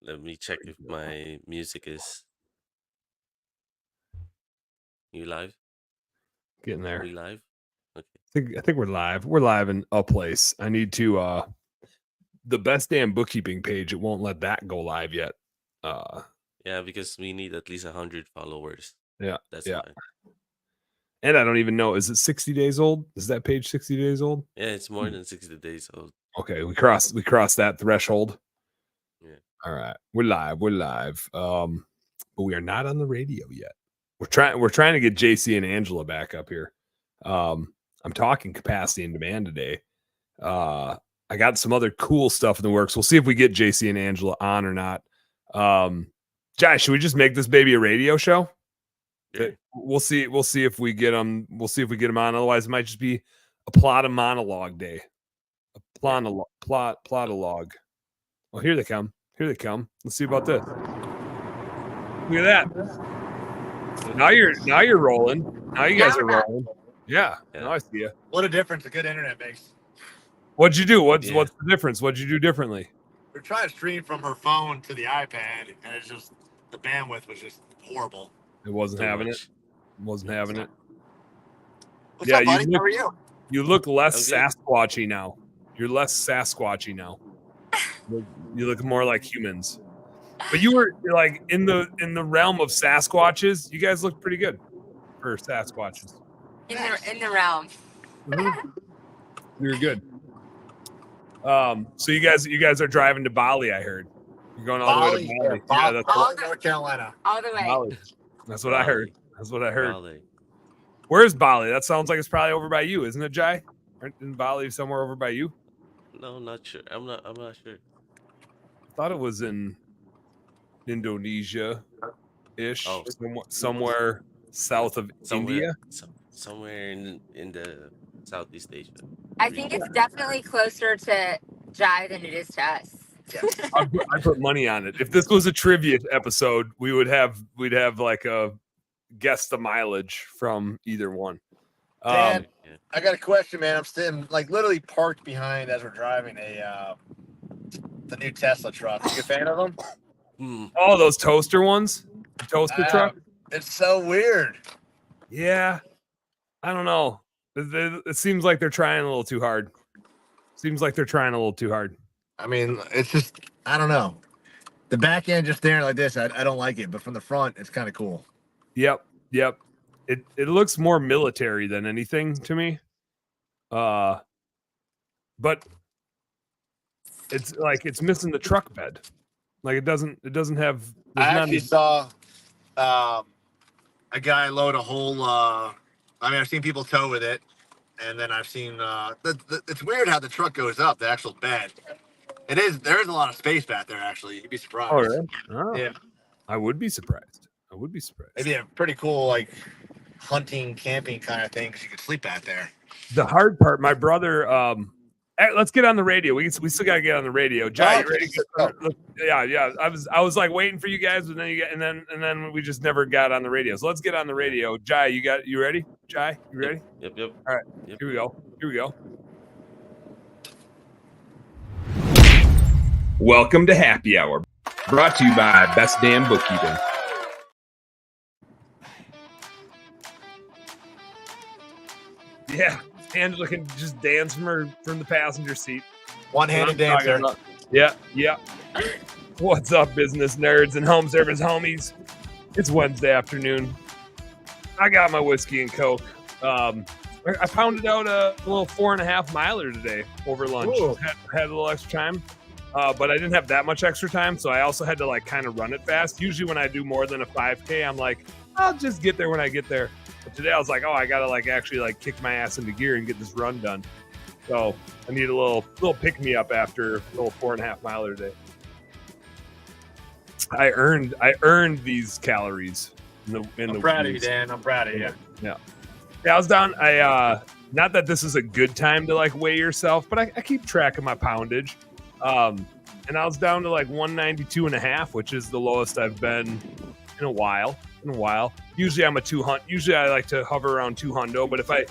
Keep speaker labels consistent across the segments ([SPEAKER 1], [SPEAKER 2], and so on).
[SPEAKER 1] Let me check if my music is you live.
[SPEAKER 2] Getting
[SPEAKER 1] Are
[SPEAKER 2] there.
[SPEAKER 1] we live? Okay.
[SPEAKER 2] I think we're live. We're live in a place. I need to the best damn bookkeeping page. It won't let that go live yet.
[SPEAKER 1] Yeah, because we need at least 100 followers.
[SPEAKER 2] Yeah.
[SPEAKER 1] That's
[SPEAKER 2] Yeah.
[SPEAKER 1] why.
[SPEAKER 2] And I don't even know. Is it 60 days old? Is that page 60 days old?
[SPEAKER 1] Yeah, it's more than 60 days old.
[SPEAKER 2] Okay, we crossed that threshold.
[SPEAKER 1] Yeah.
[SPEAKER 2] All right. We're live. But we are not on the radio yet. We're trying to get JC and Angela back up here. I'm talking capacity and demand today. I got some other cool stuff in the works. We'll see if we get JC and Angela on or not. Josh, should we just make this baby a radio show?
[SPEAKER 1] Sure.
[SPEAKER 2] We'll see if we get them. We'll see if we get them on. Otherwise, it might just be a plot of monologue day. A plot-a-log. Well, here they come. Let's see about this. Look at that. Now you're rolling. Now you guys are rolling. Yeah. Now I see you.
[SPEAKER 3] What a difference a good internet makes.
[SPEAKER 2] What'd you do? What's the difference? What'd you do differently?
[SPEAKER 3] We're trying to stream from her phone to the iPad, and it's just the bandwidth was just horrible.
[SPEAKER 2] It wasn't having it.
[SPEAKER 3] What's up,
[SPEAKER 2] Yeah,
[SPEAKER 3] buddy? How are you?
[SPEAKER 2] You look less Sasquatchy now. You're less Sasquatchy now. You look more like humans. But you're like in the realm of Sasquatches. You guys look pretty good for Sasquatches.
[SPEAKER 4] In the realm.
[SPEAKER 2] Mm-hmm. You're good. So you guys are driving to Bali, I heard. You're going all the way to Bali.
[SPEAKER 3] Yeah, that's North Carolina.
[SPEAKER 4] All the way.
[SPEAKER 2] Bali. That's what I heard.
[SPEAKER 1] Bali.
[SPEAKER 2] Where's Bali? That sounds like it's probably over by you, isn't it, Jai? Isn't Bali somewhere over by you?
[SPEAKER 1] No, not sure. I'm not sure.
[SPEAKER 2] I thought it was in Indonesia-ish. Oh. Somewhere south of India.
[SPEAKER 1] Somewhere in the Southeast Asia.
[SPEAKER 4] I think it's definitely closer to Jai than it is to us.
[SPEAKER 2] I put money on it. If this was a trivia episode, we'd have like a guess the mileage from either one.
[SPEAKER 3] Dan, I got a question, man. I'm sitting like literally parked behind as we're driving the new Tesla truck. You a fan of them?
[SPEAKER 2] Oh, those toaster ones? The toaster truck?
[SPEAKER 3] It's so weird.
[SPEAKER 2] Yeah. I don't know. It seems like they're trying a little too hard.
[SPEAKER 3] I mean, it's just, I don't know. The back end just staring like this, I don't like it. But from the front, it's kind of cool.
[SPEAKER 2] Yep. It looks more military than anything to me. But it's like it's missing the truck bed. Like it doesn't have.
[SPEAKER 3] I actually saw a guy load a whole. I've seen people tow with it, and then I've seen. It's weird how the truck goes up, the actual bed. There is a lot of space back there. Actually, you'd be surprised.
[SPEAKER 2] Oh, really? Oh.
[SPEAKER 3] Yeah,
[SPEAKER 2] I would be surprised.
[SPEAKER 3] Maybe a pretty cool like hunting, camping kind of thing because you could sleep back there.
[SPEAKER 2] The hard part, my brother. Let's get on the radio. We still got to get on the radio. Jai, you ready? Yeah. I was like waiting for you guys, and then we just never got on the radio. So let's get on the radio. Jai, you ready? Jai, you ready?
[SPEAKER 1] Yep.
[SPEAKER 2] All right. Yep. Here we go. Welcome to Happy Hour, brought to you by Best Damn Bookkeeping. Yeah. Angela can just dance from the passenger seat.
[SPEAKER 3] One-handed dancer.
[SPEAKER 2] Yeah. What's up, business nerds and home service homies? It's Wednesday afternoon. I got my whiskey and Coke. I pounded out a little 4.5 miler today over lunch. Had a little extra time, but I didn't have that much extra time, so I also had to like kind of run it fast. Usually when I do more than a 5K, I'm like, I'll just get there when I get there. But today I was like, I gotta actually kick my ass into gear and get this run done. So I need a little pick me up after a little 4.5 miler today. I earned these calories.
[SPEAKER 3] I'm proud of you, Dan. I'm proud of you.
[SPEAKER 2] Yeah. I was down. Not that this is a good time to weigh yourself, but I keep track of my poundage. And I was down to 192.5, which is the lowest I've been in a while. Usually I'm a 200. Usually I like to hover around 200, but if I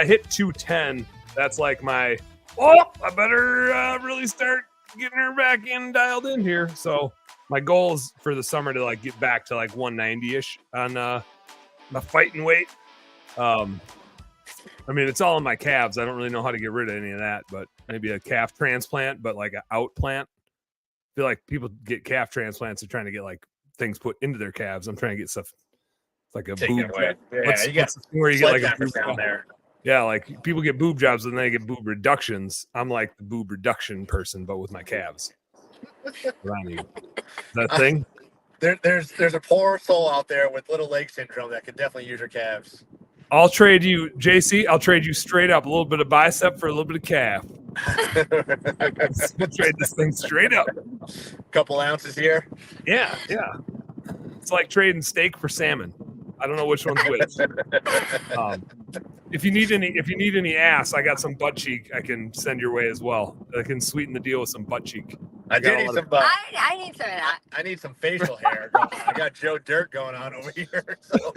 [SPEAKER 2] hit 210, that's like my I better really start getting her back in dialed in here. So my goal is for the summer to like get back to like 190-ish on my fighting weight. I mean, it's all in my calves. I don't really know how to get rid of any of that, but maybe a calf transplant, but like an out plant. I feel like people get calf transplants. They're trying to get like things put into their calves. I'm trying to get stuff like a
[SPEAKER 3] Take
[SPEAKER 2] boob.
[SPEAKER 3] it away. Yeah,
[SPEAKER 2] What's
[SPEAKER 3] you got
[SPEAKER 2] the thing where you get like a boob
[SPEAKER 3] down there.
[SPEAKER 2] Yeah, like people get boob jobs and then they get boob reductions. I'm like the boob reduction person, but with my calves. What I need. That thing?
[SPEAKER 3] There's a poor soul out there with little leg syndrome that could definitely use your calves.
[SPEAKER 2] I'll trade you, JC. I'll trade you straight up a little bit of bicep for a little bit of calf. We'll trade this thing straight up.
[SPEAKER 3] Couple ounces here.
[SPEAKER 2] Yeah. It's like trading steak for salmon. I don't know which one's which. If you need any ass, I got some butt cheek I can send your way as well. I can sweeten the deal with some butt cheek.
[SPEAKER 3] I do need some butt.
[SPEAKER 4] I need some of that.
[SPEAKER 3] I need some facial hair. I got Joe Dirt going on over here. So.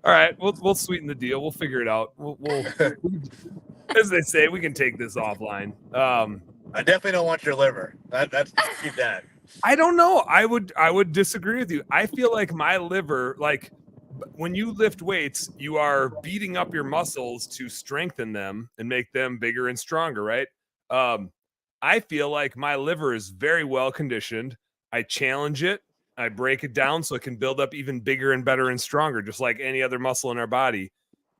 [SPEAKER 2] All right, we'll sweeten the deal. We'll figure it out. We'll as they say, we can take this offline.
[SPEAKER 3] I definitely don't want your liver. That's keep that.
[SPEAKER 2] I don't know. I would disagree with you. I feel like my liver, like when you lift weights, you are beating up your muscles to strengthen them and make them bigger and stronger, right? I feel like my liver is very well conditioned. I challenge it. I break it down so it can build up even bigger and better and stronger, just like any other muscle in our body.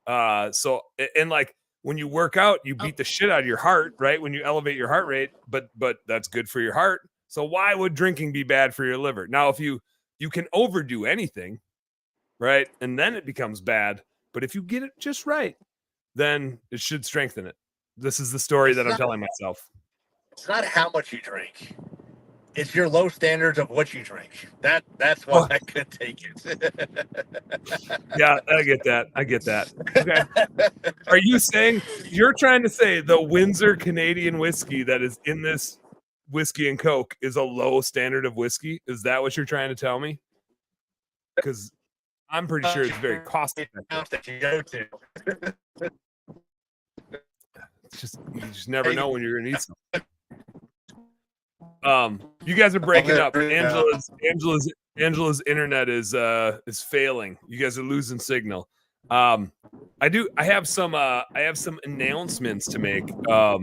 [SPEAKER 2] So like when you work out, you beat the shit out of your heart, right? When you elevate your heart rate, but that's good for your heart. So why would drinking be bad for your liver? Now, if you can overdo anything, right, and then it becomes bad. But if you get it just right, then it should strengthen it. This is the story that I'm telling myself.
[SPEAKER 3] It's not how much you drink. It's your low standards of what you drink. That's why I couldn't take it.
[SPEAKER 2] Yeah, I get that. Okay. Are you saying you're trying to say the Windsor Canadian whiskey that is in this whiskey and Coke is a low standard of whiskey? Is that what you're trying to tell me? Because I'm pretty sure it's very cost effective.
[SPEAKER 3] That you go to.
[SPEAKER 2] You just never know when you're gonna need something. You guys are breaking up. Angela's internet is failing. You guys are losing signal. I have some announcements to make. Let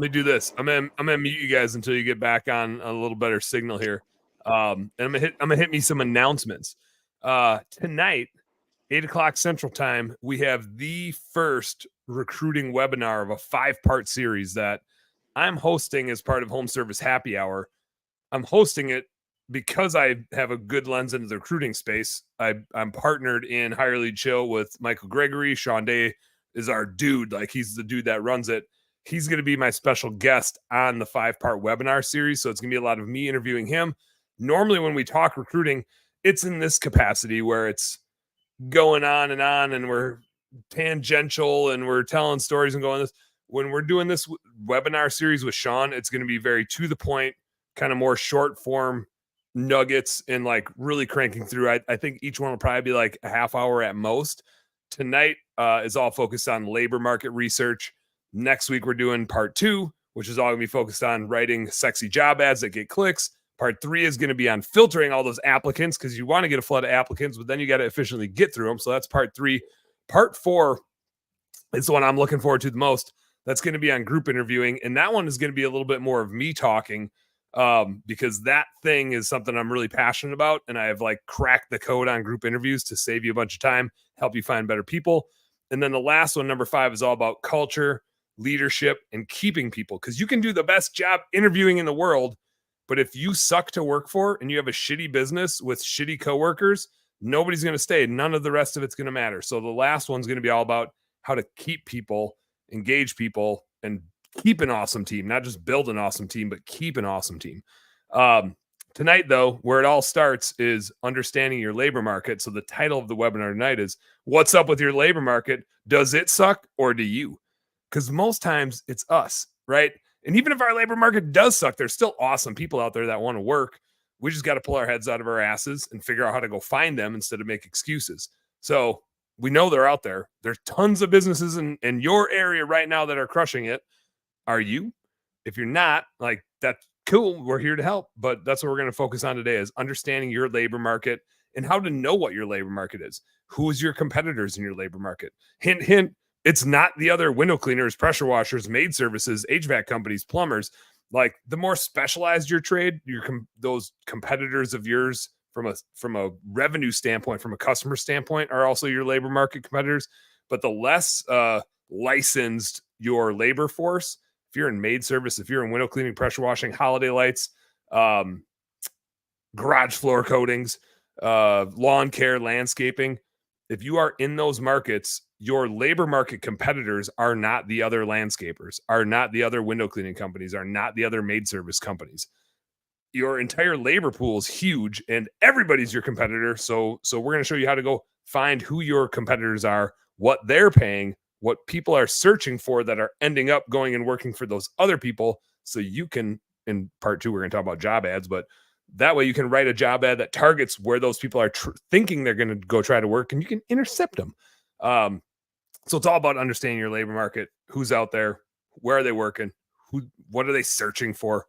[SPEAKER 2] me do this. I'm gonna mute you guys until you get back on a little better signal here. And I'm gonna hit me some announcements. Tonight, 8:00 Central Time, we have the first recruiting webinar of a 5-part series that I'm hosting as part of Home Service Happy Hour. I'm hosting it because I have a good lens into the recruiting space. I'm partnered in Hire Lead Chill with Michael Gregory. Sean Day is our dude. Like, he's the dude that runs it. He's going to be my special guest on the 5-part webinar series. So it's going to be a lot of me interviewing him. Normally when we talk recruiting, it's in this capacity where it's going on and we're tangential and we're telling stories and going this. When we're doing this webinar series with Sean, it's going to be very to the point, kind of more short form nuggets and like really cranking through. I think each one will probably be like a half hour at most. Tonight is all focused on labor market research. Next week, we're doing part 2, which is all going to be focused on writing sexy job ads that get clicks. Part 3 is going to be on filtering all those applicants because you want to get a flood of applicants, but then you got to efficiently get through them. So that's part 3. Part 4 is the one I'm looking forward to the most. That's going to be on group interviewing. And that one is going to be a little bit more of me talking because that thing is something I'm really passionate about. And I have like cracked the code on group interviews to save you a bunch of time, help you find better people. And then the last one, number 5, is all about culture, leadership, and keeping people. Because you can do the best job interviewing in the world, but if you suck to work for and you have a shitty business with shitty coworkers, nobody's going to stay. None of the rest of it's going to matter. So the last one's going to be all about how to keep people, engage people, and keep an awesome team. Not just build an awesome team, but keep an awesome team. Tonight, though, where it all starts is understanding your labor market. So the title of the webinar tonight is, what's up with your labor market? Does it suck or do you? Because most times it's us, right? And even if our labor market does suck, there's still awesome people out there that want to work. We just got to pull our heads out of our asses and figure out how to go find them instead of make excuses. So we know they're out there. There's tons of businesses in your area right now that are crushing it. are you? If you're not, like, that's cool. We're here to help. But that's what we're going to focus on today, is understanding your labor market and how to know what your labor market is. Who is your competitors in your labor market? Hint, hint. It's not the other window cleaners, pressure washers, maid services, HVAC companies, plumbers. Like, the more specialized your trade, those competitors of yours from a revenue standpoint, from a customer standpoint, are also your labor market competitors. But the less licensed your labor force, if you're in maid service, if you're in window cleaning, pressure washing, holiday lights, garage floor coatings, lawn care, landscaping, if you are in those markets, your labor market competitors are not the other landscapers, are not the other window cleaning companies, are not the other maid service companies. Your entire labor pool is huge and everybody's your competitor. So we're going to show you how to go find who your competitors are, what they're paying, what people are searching for that are ending up going and working for those other people. So you can, in part 2, we're going to talk about job ads, but that way you can write a job ad that targets where those people are thinking they're going to go try to work, and you can intercept them. So it's all about understanding your labor market, who's out there, where are they working, what are they searching for,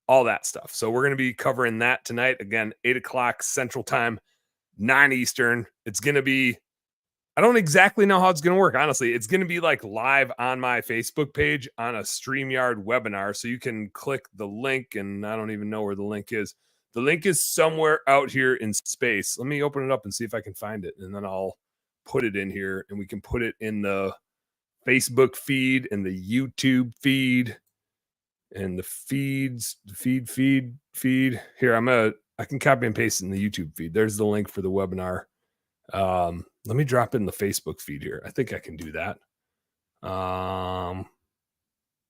[SPEAKER 2] all that stuff. So we're going to be covering that tonight. Again, 8 o'clock Central Time, 9 Eastern. It's going to be, I don't exactly know how it's going to work, honestly. It's going to be like live on my Facebook page on a StreamYard webinar. So you can click the link, and I don't even know where the link is. The link is somewhere out here in space. Let me open it up and see if I can find it, and then I'll put it in here, and we can put it in the Facebook feed and the YouTube feed and the feeds, feed. Here, I can copy and paste it in the YouTube feed. There's the link for the webinar. Let me drop it in the Facebook feed here. I think I can do that.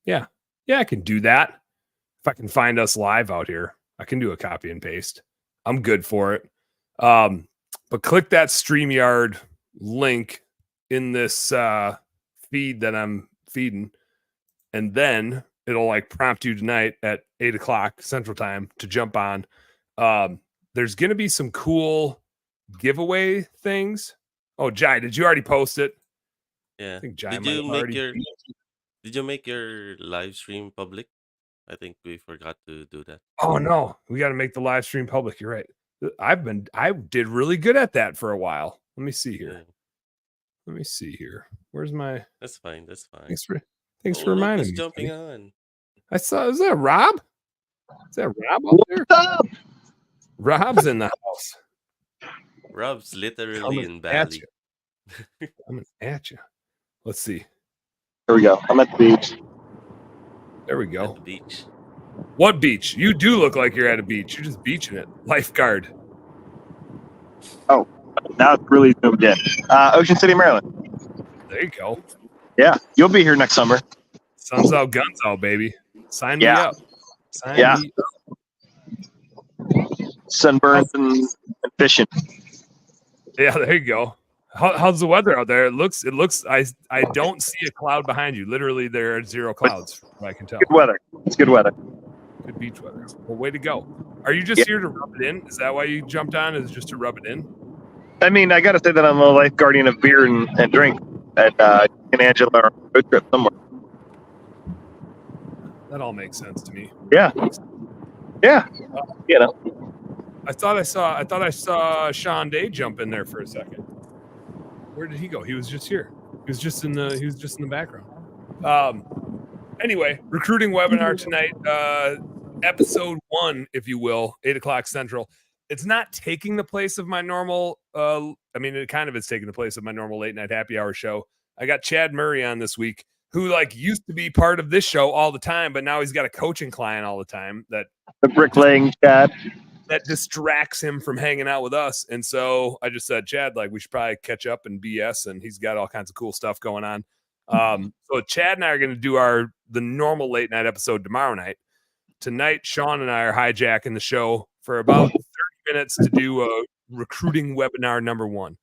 [SPEAKER 2] Yeah, I can do that. If I can find us live out here, I can do a copy and paste. I'm good for it. But click that StreamYard link in this feed that I'm feeding, and then it'll like prompt you tonight at 8 o'clock Central Time to jump on. There's going to be some cool giveaway things. Oh, Jai, did you already post it?
[SPEAKER 1] Yeah.
[SPEAKER 2] I think Jai
[SPEAKER 1] Did
[SPEAKER 2] might
[SPEAKER 1] you
[SPEAKER 2] have
[SPEAKER 1] make
[SPEAKER 2] already.
[SPEAKER 1] your Did you make your live stream public? I think we forgot to do that.
[SPEAKER 2] Oh no, we got to make the live stream public. You're right. I did really good at that for a while. Let me see here.
[SPEAKER 1] Yeah,
[SPEAKER 2] Let me see here. Where's my?
[SPEAKER 1] that's fine. That's fine.
[SPEAKER 2] Thanks for
[SPEAKER 1] Oh, look
[SPEAKER 2] reminding
[SPEAKER 1] who's
[SPEAKER 2] me.
[SPEAKER 1] jumping
[SPEAKER 2] buddy.
[SPEAKER 1] on.
[SPEAKER 2] I saw. Is that Rob? Is that Rob out there? Rob's in the house.
[SPEAKER 1] Rob's literally
[SPEAKER 2] Coming
[SPEAKER 1] in
[SPEAKER 2] at
[SPEAKER 1] Bali.
[SPEAKER 2] you. Coming at you. Let's see.
[SPEAKER 5] Here we go. I'm at the beach.
[SPEAKER 2] There we
[SPEAKER 1] At
[SPEAKER 2] go.
[SPEAKER 1] the beach.
[SPEAKER 2] What beach? You do look like you're at a beach. You're just beaching it. Lifeguard.
[SPEAKER 5] Oh, now it's really zoomed in. Ocean City, Maryland.
[SPEAKER 2] There you go.
[SPEAKER 5] Yeah, you'll be here next summer.
[SPEAKER 2] Sun's out, guns out, baby. Sign me
[SPEAKER 5] Yeah.
[SPEAKER 2] up. Sign
[SPEAKER 5] Yeah.
[SPEAKER 2] me up.
[SPEAKER 5] Sunburns and fishing.
[SPEAKER 2] Yeah, there you go. How's the weather out there? It looks. I don't see a cloud behind you. Literally, there are 0 clouds, from what I can tell.
[SPEAKER 5] Good weather. It's good weather.
[SPEAKER 2] Good beach weather. Well, way to go. Are you just here to rub it in? Is that why you jumped on? Is it just to rub it in?
[SPEAKER 5] I mean, I got to say that I'm a lifeguardian of beer and drink at in Angela or road trip somewhere.
[SPEAKER 2] That all makes sense to me.
[SPEAKER 5] Yeah. Yeah. You know.
[SPEAKER 2] I thought I saw Sean Day jump in there for a second. Where did he go? He was just here. He was just in the background. Anyway, recruiting webinar tonight, episode 1, if you will, 8 o'clock Central. It's not taking the place of my normal. I mean, it kind of is taking the place of my normal late night happy hour show. I got Chad Murray on this week, who like used to be part of this show all the time, but now he's got a coaching client all the time that
[SPEAKER 5] The bricklaying Chad.
[SPEAKER 2] that distracts him from hanging out with us. And so I just said, Chad, like we should probably catch up and BS, and he's got all kinds of cool stuff going on. So Chad and I are going to do the normal late night episode tomorrow night. Tonight, Sean and I are hijacking the show for about 30 minutes to do a recruiting webinar number 1.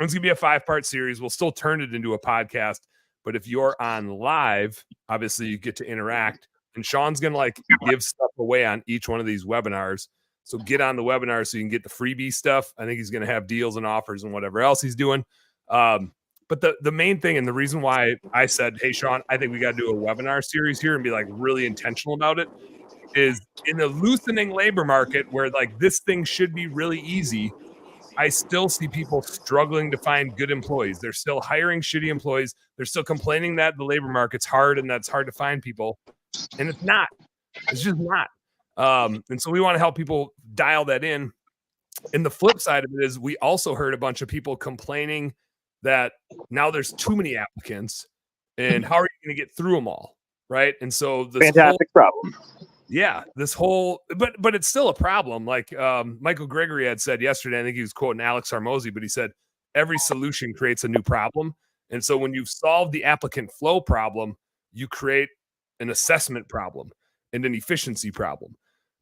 [SPEAKER 2] It's going to be a 5-part series. We'll still turn it into a podcast, but if you're on live, obviously you get to interact. And Sean's going to like give stuff away on each one of these webinars. So get on the webinar so you can get the freebie stuff. I think he's going to have deals and offers and whatever else he's doing. But the main thing and the reason why I said, hey, Sean, I think we got to do a webinar series here and be like really intentional about it is in the loosening labor market where like this thing should be really easy. I still see people struggling to find good employees. They're still hiring shitty employees. They're still complaining that the labor market's hard and that's hard to find people. And it's not. It's just not. And so we want to help people dial that in. And the flip side of it is we also heard a bunch of people complaining that now there's too many applicants and how are you going to get through them all? Right. And so this
[SPEAKER 5] Fantastic problem.
[SPEAKER 2] Yeah, this whole, but it's still a problem. Like Michael Gregory had said yesterday, I think he was quoting Alex Hormozi, but he said every solution creates a new problem. And so when you've solved the applicant flow problem, you create an assessment problem and an efficiency problem.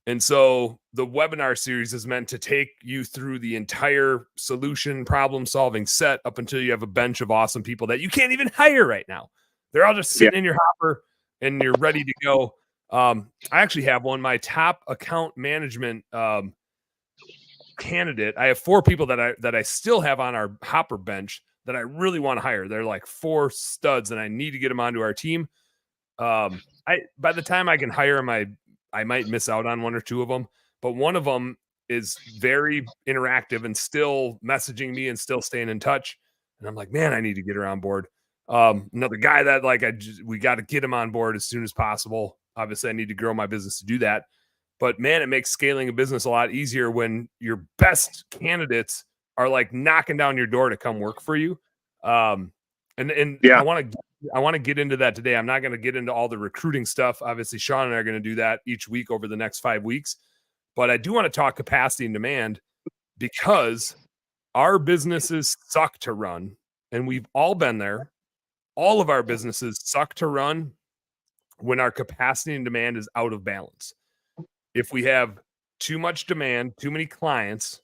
[SPEAKER 2] And so the webinar series is meant to take you through the entire solution problem solving set up until you have a bench of awesome people that you can't even hire right now. They're all just sitting in your hopper and you're ready to go. I actually have one, my top account management candidate. I have 4 people that I still have on our hopper bench that I really want to hire. They're like 4 studs and I need to get them onto our team. By the time I can hire them, I might miss out on 1 or 2 of them, but one of them is very interactive and still messaging me and still staying in touch. And I'm like, man, I need to get her on board. Another guy that we got to get him on board as soon as possible. Obviously I need to grow my business to do that, but man, it makes scaling a business a lot easier when your best candidates are like knocking down your door to come work for you. And I want to get into that today. I'm not going to get into all the recruiting stuff. Obviously Sean and I are going to do that each week over the next 5 weeks, but I do want to talk capacity and demand because our businesses suck to run and we've all been there. All of our businesses suck to run when our capacity and demand is out of balance. If we have too much demand, too many clients,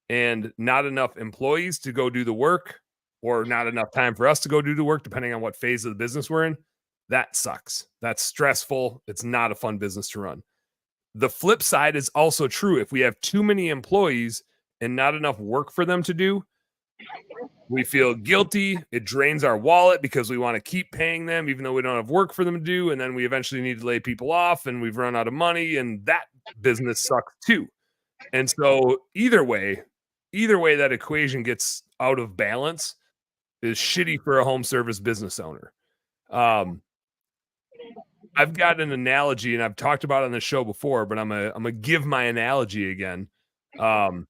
[SPEAKER 2] and not enough employees to go do the work, or not enough time for us to go do the work, depending on what phase of the business we're in, that sucks. That's stressful. It's not a fun business to run. The flip side is also true. If we have too many employees and not enough work for them to do, we feel guilty. It drains our wallet because we want to keep paying them, even though we don't have work for them to do. And then we eventually need to lay people off and we've run out of money and that business sucks too. And so either way that equation gets out of balance is shitty for a home service business owner. I've got an analogy and I've talked about it on the show before, but I'm gonna give my analogy again. And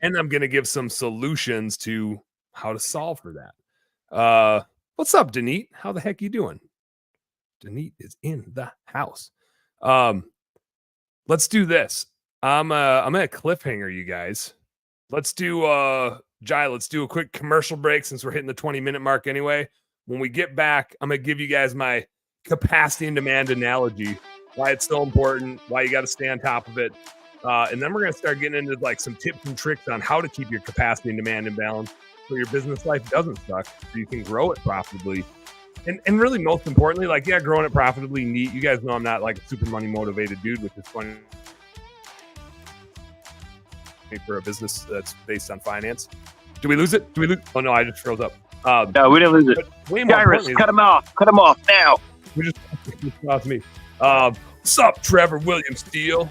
[SPEAKER 2] I'm going to give some solutions to how to solve for that. What's up, Denise? How the heck you doing? Denise is in the house. Let's do this. I'm at a cliffhanger, you guys. Let's do Jai, let's do a quick commercial break since we're hitting the 20-minute mark anyway. When we get back, I'm going to give you guys my capacity and demand analogy, why it's so important, why you got to stay on top of it. And then we're going to start getting into like some tips and tricks on how to keep your capacity and demand in balance so your business life doesn't suck, so you can grow it profitably. And really, most importantly, like, yeah, growing it profitably, neat. You guys know I'm not like a super money motivated dude, which is funny for a business that's based on finance. Do we lose it? Oh no, I just froze up.
[SPEAKER 5] No, we didn't lose it. Gyrus, cut him off now.
[SPEAKER 2] We just lost me. What's up, Trevor William Steele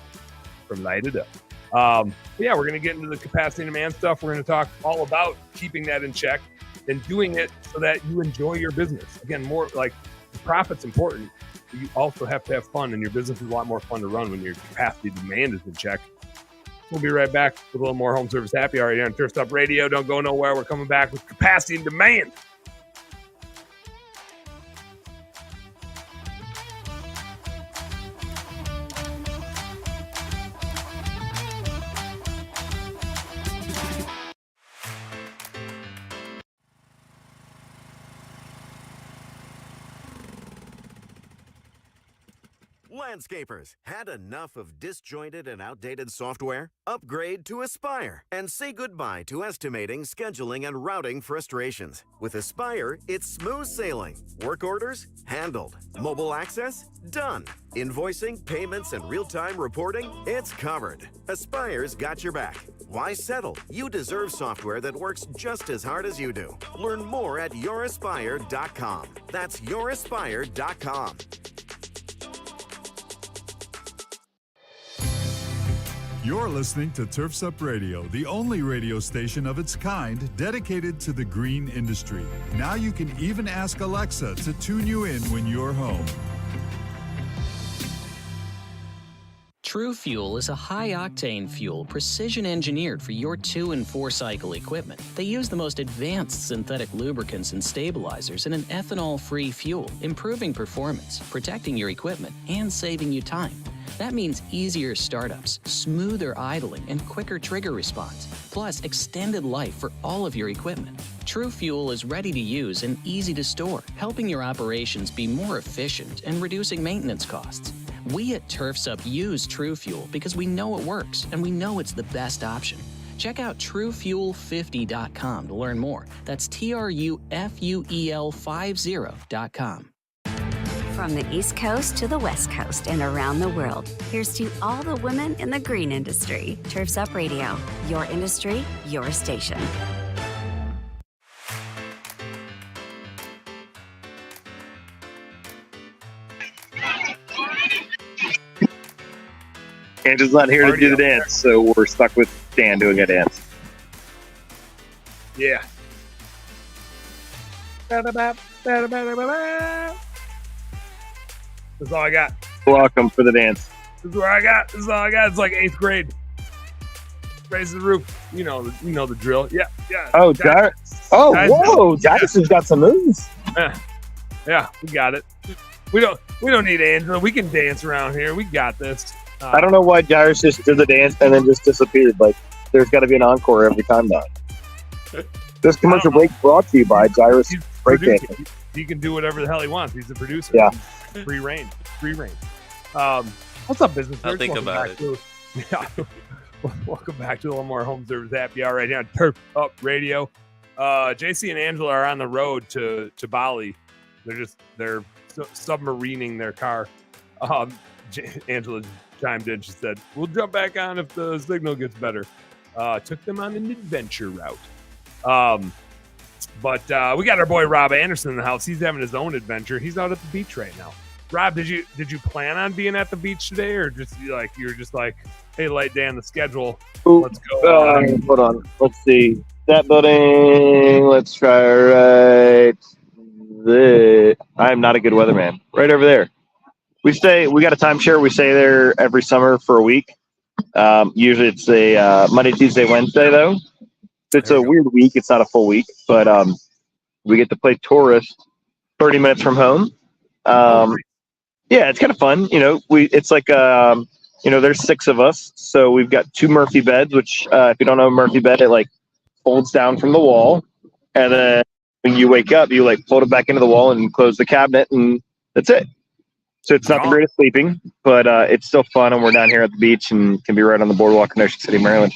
[SPEAKER 2] from Light It Up. Yeah, we're going to get into the capacity and demand stuff. We're going to talk all about keeping that in check and doing it so that you enjoy your business. Again, more like the profit's important. You also have to have fun, and your business is a lot more fun to run when your capacity demand is in check. We'll be right back with a little more home service happy hour here on Turf Stop Radio. Don't go nowhere. We're coming back with capacity and demand.
[SPEAKER 6] Landscapers, had enough of disjointed and outdated software? Upgrade to Aspire and say goodbye to estimating, scheduling, and routing frustrations. With Aspire, it's smooth sailing. Work orders? Handled. Mobile access? Done. Invoicing, payments, and real-time reporting? It's covered. Aspire's got your back. Why settle? You deserve software that works just as hard as you do. Learn more at youraspire.com. That's youraspire.com.
[SPEAKER 7] You're listening to Turfs Up Radio, the only radio station of its kind dedicated to the green industry. Now you can even ask Alexa to tune you in when you're home.
[SPEAKER 8] True Fuel is a high-octane fuel precision-engineered for your 2- and 4-cycle equipment. They use the most advanced synthetic lubricants and stabilizers in an ethanol-free fuel, improving performance, protecting your equipment, and saving you time. That means easier startups, smoother idling, and quicker trigger response, plus extended life for all of your equipment. True Fuel is ready to use and easy to store, helping your operations be more efficient and reducing maintenance costs. We at Turfs Up use True Fuel because we know it works and we know it's the best option. Check out TrueFuel50.com to learn more. That's TrueFuel50.com.
[SPEAKER 9] From the East Coast to the West Coast and around the world, here's to all the women in the green industry. Turfs Up Radio, your industry, your station.
[SPEAKER 5] Angela's not here to do the dance, so we're stuck with Dan doing a dance.
[SPEAKER 2] Yeah. That's all I got.
[SPEAKER 5] Welcome for the dance.
[SPEAKER 2] This is what I got. This is all I got. It's like 8th grade. Raise the roof. You know the drill. Yeah.
[SPEAKER 5] Oh, whoa! Dyson's got some moves.
[SPEAKER 2] Yeah, we got it. We don't need Angela. We can dance around here. We got this.
[SPEAKER 5] I don't know why Jairus just did the dance and then just disappeared. Like, there's got to be an encore every time now. This commercial break brought to you by Jairus Breakdancing.
[SPEAKER 2] He can do whatever the hell he wants. He's the producer.
[SPEAKER 5] Yeah.
[SPEAKER 2] Free reign. What's up, business nerds?
[SPEAKER 1] I'll think about it.
[SPEAKER 2] Welcome back to a little more Home Service Happy Hour right here on Turf Up Radio. JC and Angela are on the road to Bali. They're submarining their car. Angela chimed in. She said, "We'll jump back on if the signal gets better." Took them on an adventure route. But we got our boy Rob Anderson in the house. He's having his own adventure. He's out at the beach right now. Rob, did you plan on being at the beach today, or you're just like, hey, light day on the schedule, let's go?
[SPEAKER 5] Hold on. Let's see. That building. Let's try right there. I am not a good weatherman. Right over there. We got a timeshare. We stay there every summer for a week. Usually it's a Monday, Tuesday, Wednesday, though. It's a weird week. It's not a full week, but we get to play tourist 30 minutes from home. Yeah, it's kind of fun. It's like, there's 6 of us. So we've got 2 Murphy beds, which if you don't know a Murphy bed, it like folds down from the wall. And then when you wake up, you like fold it back into the wall and close the cabinet, and that's it. So it's not the greatest sleeping, but it's still fun. And we're down here at the beach and can be right on the boardwalk in Ocean City, Maryland.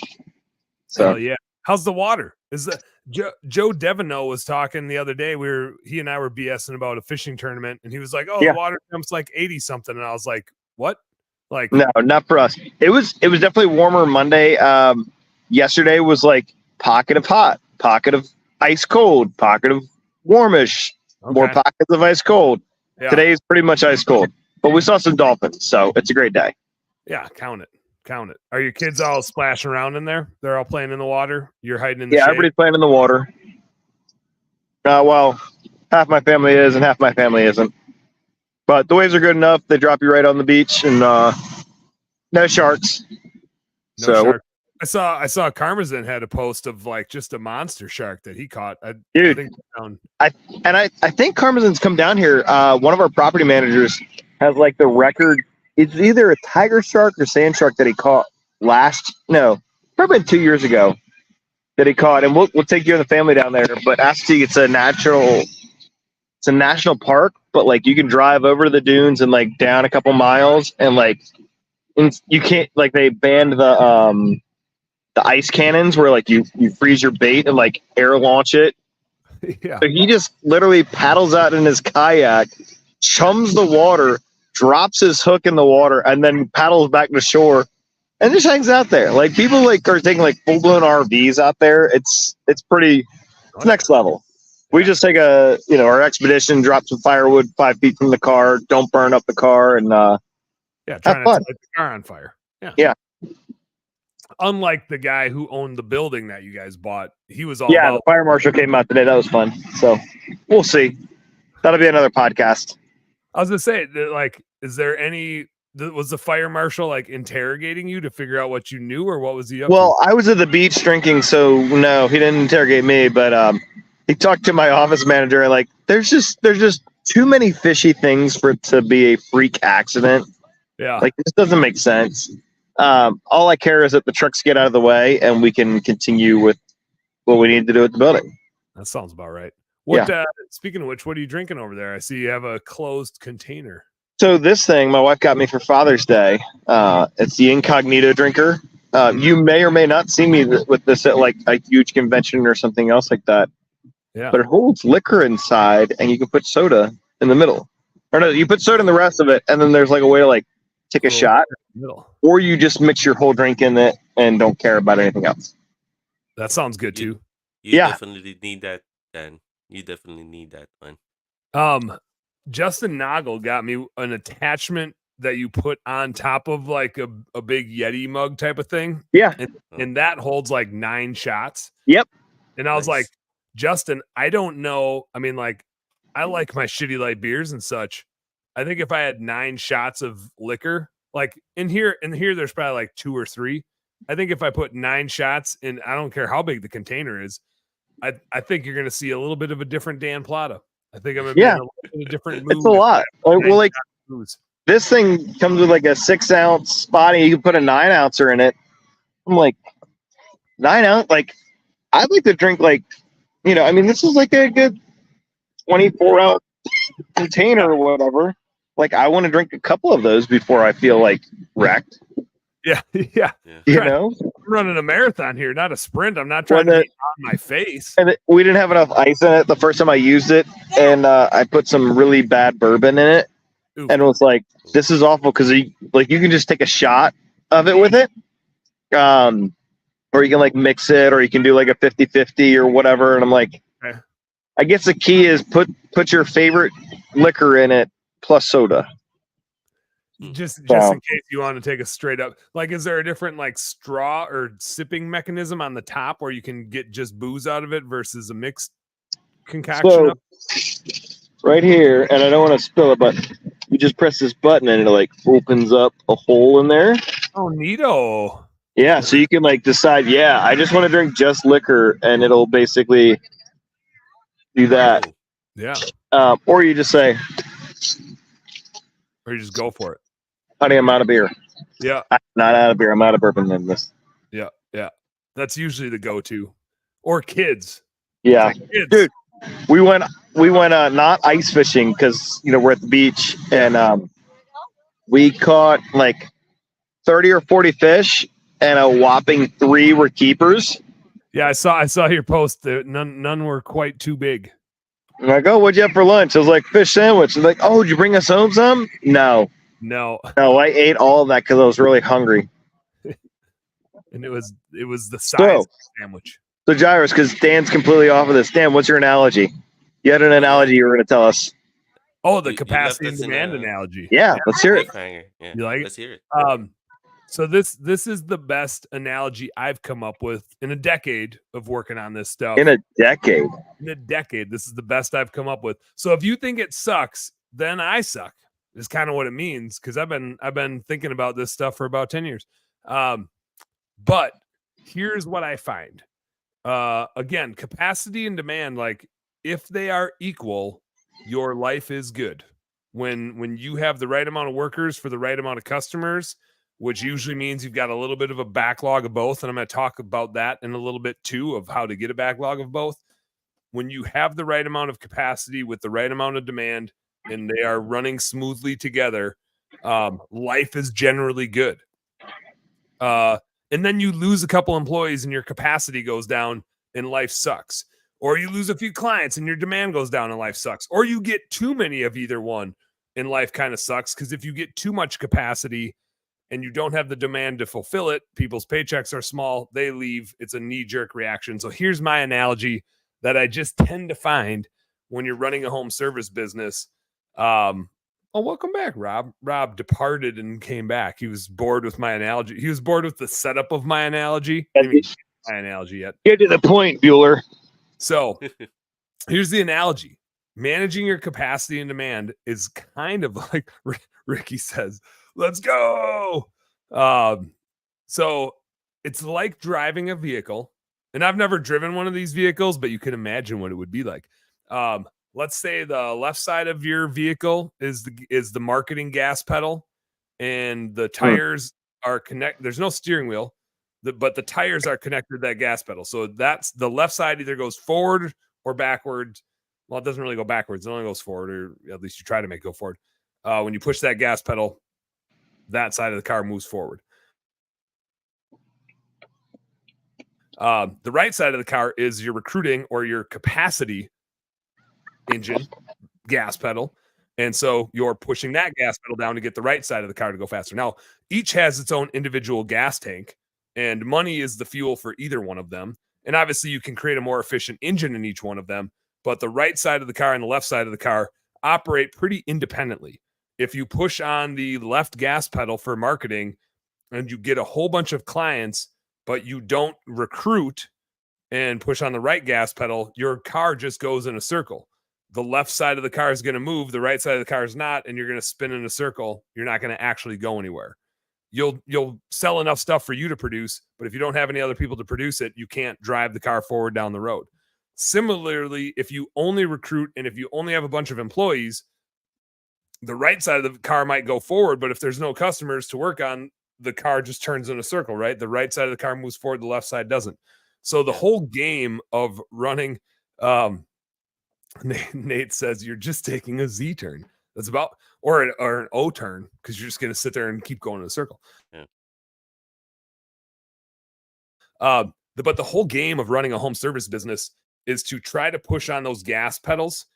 [SPEAKER 5] So
[SPEAKER 2] yeah. How's the water? Joe Deveneaux was talking the other day. He and I were BSing about a fishing tournament, and he was like, "Oh, yeah. The water temp's like 80 something," and I was like, "What?" Like,
[SPEAKER 5] no, not for us. It was definitely warmer Monday. Yesterday was like pocket of hot, pocket of ice cold, pocket of warmish, more pockets of ice cold. Yeah. Today is pretty much ice cold, but we saw some dolphins, so it's a great day.
[SPEAKER 2] Yeah, count it. Are your kids all splashing around in there? They're all playing in the water? You're hiding in the shade?
[SPEAKER 5] Everybody's playing in the water. Well, half my family is and half my family isn't. But the waves are good enough. They drop you right on the beach, and no sharks.
[SPEAKER 2] Shark. I saw Karmazin had a post of like just a monster shark that he caught. I think
[SPEAKER 5] Karmazin's come down here. One of our property managers has like the record. It's either a tiger shark or sand shark that he caught probably 2 years ago that he caught. And we'll take you and the family down there. But Assateague, it's a national park, but like you can drive over to the dunes and like down a couple miles, and like you can't, like, they banned the ice cannons where like you freeze your bait and like air launch it.
[SPEAKER 2] Yeah.
[SPEAKER 5] So he just literally paddles out in his kayak, chums the water, drops his hook in the water, and then paddles back to shore and just hangs out there. Like people like are taking like full blown RVs out there. It's pretty. It's next level. We just take our expedition, drop some firewood 5 feet from the car, don't burn up the car, and
[SPEAKER 2] trying
[SPEAKER 5] have
[SPEAKER 2] not to
[SPEAKER 5] fun.
[SPEAKER 2] light the car on fire.
[SPEAKER 5] Yeah.
[SPEAKER 2] Unlike the guy who owned the building that you guys bought, he was all
[SPEAKER 5] The
[SPEAKER 2] about.
[SPEAKER 5] fire marshal came out today. That was fun. So we'll see. That'll be another podcast.
[SPEAKER 2] I was gonna say, like, is there any? Was the fire marshal like interrogating you to figure out what you knew, or what was he up
[SPEAKER 5] Well, I was at the beach drinking, so no, he didn't interrogate me, but he talked to my office manager, and like there's just too many fishy things for it to be a freak accident.
[SPEAKER 2] to? Yeah.
[SPEAKER 5] Like this doesn't make sense. All I care is that the trucks get out of the way and we can continue with what we need to do at the building.
[SPEAKER 2] That sounds about right. What? Speaking of which, what are you drinking over there? I see you have a closed container.
[SPEAKER 5] So this thing my wife got me for Father's Day. It's the Incognito drinker. You may or may not see me with this at like a huge convention or something else like that.
[SPEAKER 2] Yeah.
[SPEAKER 5] But it holds liquor inside, and you can put soda in the middle. Or no, you put soda in the rest of it, and then there's like a way to like take a shot, or you just mix your whole drink in it and don't care about anything else.
[SPEAKER 2] That sounds good too.
[SPEAKER 1] You
[SPEAKER 5] Yeah.
[SPEAKER 1] definitely need that, Dan. You definitely need that one.
[SPEAKER 2] Justin Noggle got me an attachment that you put on top of like a big Yeti mug type of thing.
[SPEAKER 5] Yeah.
[SPEAKER 2] And that holds like 9 shots.
[SPEAKER 5] Yep.
[SPEAKER 2] And I was
[SPEAKER 1] Nice.
[SPEAKER 2] like, Justin, I don't know. I mean, like, I like my shitty light beers and such. I think if I had 9 shots of liquor, like in here, there's probably like 2 or 3. I think if I put 9 shots in, I don't care how big the container is, I think you're going to see a little bit of a different Dan Plata. I think I'm going to be in a little bit of a different mood.
[SPEAKER 5] It's a lot. Well, like
[SPEAKER 2] Booze.
[SPEAKER 5] this thing comes with like a 6-ounce body. You can put a 9-ouncer in it. I'm like 9 ounce. Like I'd like to drink like, I mean, this is like a good 24-ounce container or whatever. Like I want to drink a couple of those before I feel like wrecked.
[SPEAKER 2] Yeah. Yeah.
[SPEAKER 5] I'm
[SPEAKER 2] running a marathon here, not a sprint. I'm not trying to be on my face.
[SPEAKER 5] And we didn't have enough ice in it the first time I used it, and I put some really bad bourbon in it, and it was like, this is awful because you can just take a shot of it with it, or you can like mix it, or you can do like a 50-50 or whatever. And I'm like, I guess the key is put your favorite liquor in it plus soda.
[SPEAKER 2] Just in case you want to take a straight up, like, is there a different like straw or sipping mechanism on the top where you can get just booze out of it versus a mixed concoction?
[SPEAKER 5] So right here, and I don't want to spill it, but you just press this button and it like opens up a hole in there.
[SPEAKER 2] Oh, neato.
[SPEAKER 5] Yeah, so you can like decide, I just want to drink just liquor, and it'll basically do that.
[SPEAKER 2] Yeah.
[SPEAKER 5] Or you just say,
[SPEAKER 2] or you just go for it.
[SPEAKER 5] honey, I'm out of beer.
[SPEAKER 2] Yeah.
[SPEAKER 5] I'm not out of beer. I'm out of bourbon in this.
[SPEAKER 2] Yeah. Yeah. That's usually the go-to. Or kids.
[SPEAKER 5] Yeah.
[SPEAKER 2] Like kids.
[SPEAKER 5] Dude, we went not ice fishing because, we're at the beach, and we caught like 30 or 40 fish, and a whopping 3 were keepers.
[SPEAKER 2] Yeah, I saw your post. None were quite too big.
[SPEAKER 5] I'm like, oh, what'd you have for lunch? I was like, fish sandwich. I'm like, oh, did you bring us home some? No, I ate all of that because I was really hungry.
[SPEAKER 2] And it was the size of the sandwich.
[SPEAKER 5] So Jairus, because Dan's completely off of this. Dan, what's your analogy? You had an analogy you were going to tell us.
[SPEAKER 2] Oh, the capacity and demand analogy.
[SPEAKER 5] Yeah, let's hear it.
[SPEAKER 1] Yeah,
[SPEAKER 2] You like
[SPEAKER 1] let's hear it.
[SPEAKER 2] So this is the best analogy I've come up with in a decade of working on this stuff.
[SPEAKER 5] In a decade.
[SPEAKER 2] This is the best I've come up with. So if you think it sucks, then I suck. Is kind of what it means, because I've been thinking about this stuff for about 10 years. But here's what I find. Again, capacity and demand, like if they are equal, your life is good. When you have the right amount of workers for the right amount of customers, which usually means you've got a little bit of a backlog of both. And I'm going to talk about that in a little bit too, of how to get a backlog of both. When you have the right amount of capacity with the right amount of demand and they are running smoothly together, life is generally good. And then you lose a couple employees and your capacity goes down and life sucks. Or you lose a few clients and your demand goes down and life sucks. Or you get too many of either one and life kind of sucks, because if you get too much capacity and you don't have the demand to fulfill it, people's paychecks are small, they leave. It's a knee-jerk reaction. So here's my analogy that I just tend to find when you're running a home service business. Welcome back, Rob. Rob departed and came back. He was bored with my analogy. He was bored with the setup of my analogy. I didn't even get my analogy yet.
[SPEAKER 5] Get to the point, Bueller.
[SPEAKER 2] So here's the analogy. Managing your capacity and demand is kind of like Ricky says, let's go. So it's like driving a vehicle. And I've never driven one of these vehicles, but you can imagine what it would be like. Let's say the left side of your vehicle is the marketing gas pedal, and the tires are connected. There's no steering wheel, but the tires are connected to that gas pedal. So that's the left side either goes forward or backwards. Well, it doesn't really go backwards. It only goes forward, or at least you try to make it go forward. When you push that gas pedal, that side of the car moves forward. The right side of the car is your recruiting or your capacity engine gas pedal. And so you're pushing that gas pedal down to get the right side of the car to go faster. Now, each has its own individual gas tank, and money is the fuel for either one of them. And obviously you can create a more efficient engine in each one of them, but the right side of the car and the left side of the car operate pretty independently. If you push on the left gas pedal for marketing and you get a whole bunch of clients, but you don't recruit and push on the right gas pedal, your car just goes in a circle. The left side of the car is going to move, the right side of the car is not, and you're going to spin in a circle. You're not going to actually go anywhere. You'll sell enough stuff for you to produce, but if you don't have any other people to produce it, you can't drive the car forward down the road. Similarly, if you only recruit and if you only have a bunch of employees, the right side of the car might go forward, but if there's no customers to work on, the car just turns in a circle, right? The right side of the car moves forward, the left side doesn't. So the whole game of running, Nate says you're just taking a Z turn. That's about, or an O turn, because you're just going to sit there and keep going in a circle.
[SPEAKER 1] Yeah.
[SPEAKER 2] But the whole game of running a home service business is to try to push on those gas pedals.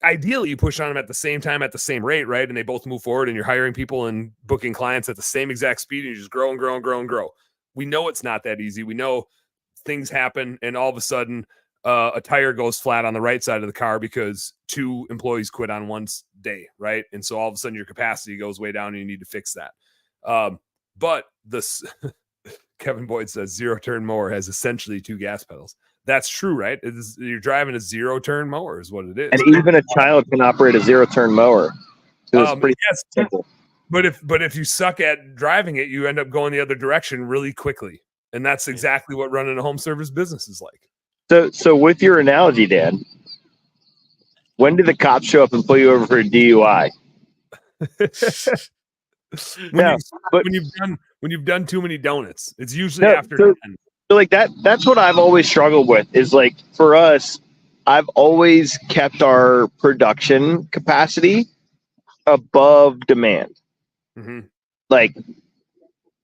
[SPEAKER 2] Ideally, you push on them at the same time, at the same rate, right? And they both move forward, and you're hiring people and booking clients at the same exact speed, and you just grow and grow and grow and grow. We know it's not that easy. We know things happen, and all of a sudden, a tire goes flat on the right side of the car because 2 employees quit on one day, right? And so all of a sudden your capacity goes way down and you need to fix that. But this Kevin Boyd says 0-turn mower has essentially 2 gas pedals. That's true, right? You're driving a 0-turn mower is what it is.
[SPEAKER 5] And even a child can operate a 0-turn mower. So it's pretty simple.
[SPEAKER 2] But if you suck at driving it, you end up going the other direction really quickly. And that's exactly what running a home service business is like.
[SPEAKER 5] So with your analogy, Dan, when did the cops show up and pull you over for a DUI?
[SPEAKER 2] When you've done too many donuts, it's usually after 10.
[SPEAKER 5] So like that's what I've always struggled with is like for us, I've always kept our production capacity above demand.
[SPEAKER 2] Mm-hmm.
[SPEAKER 5] Like,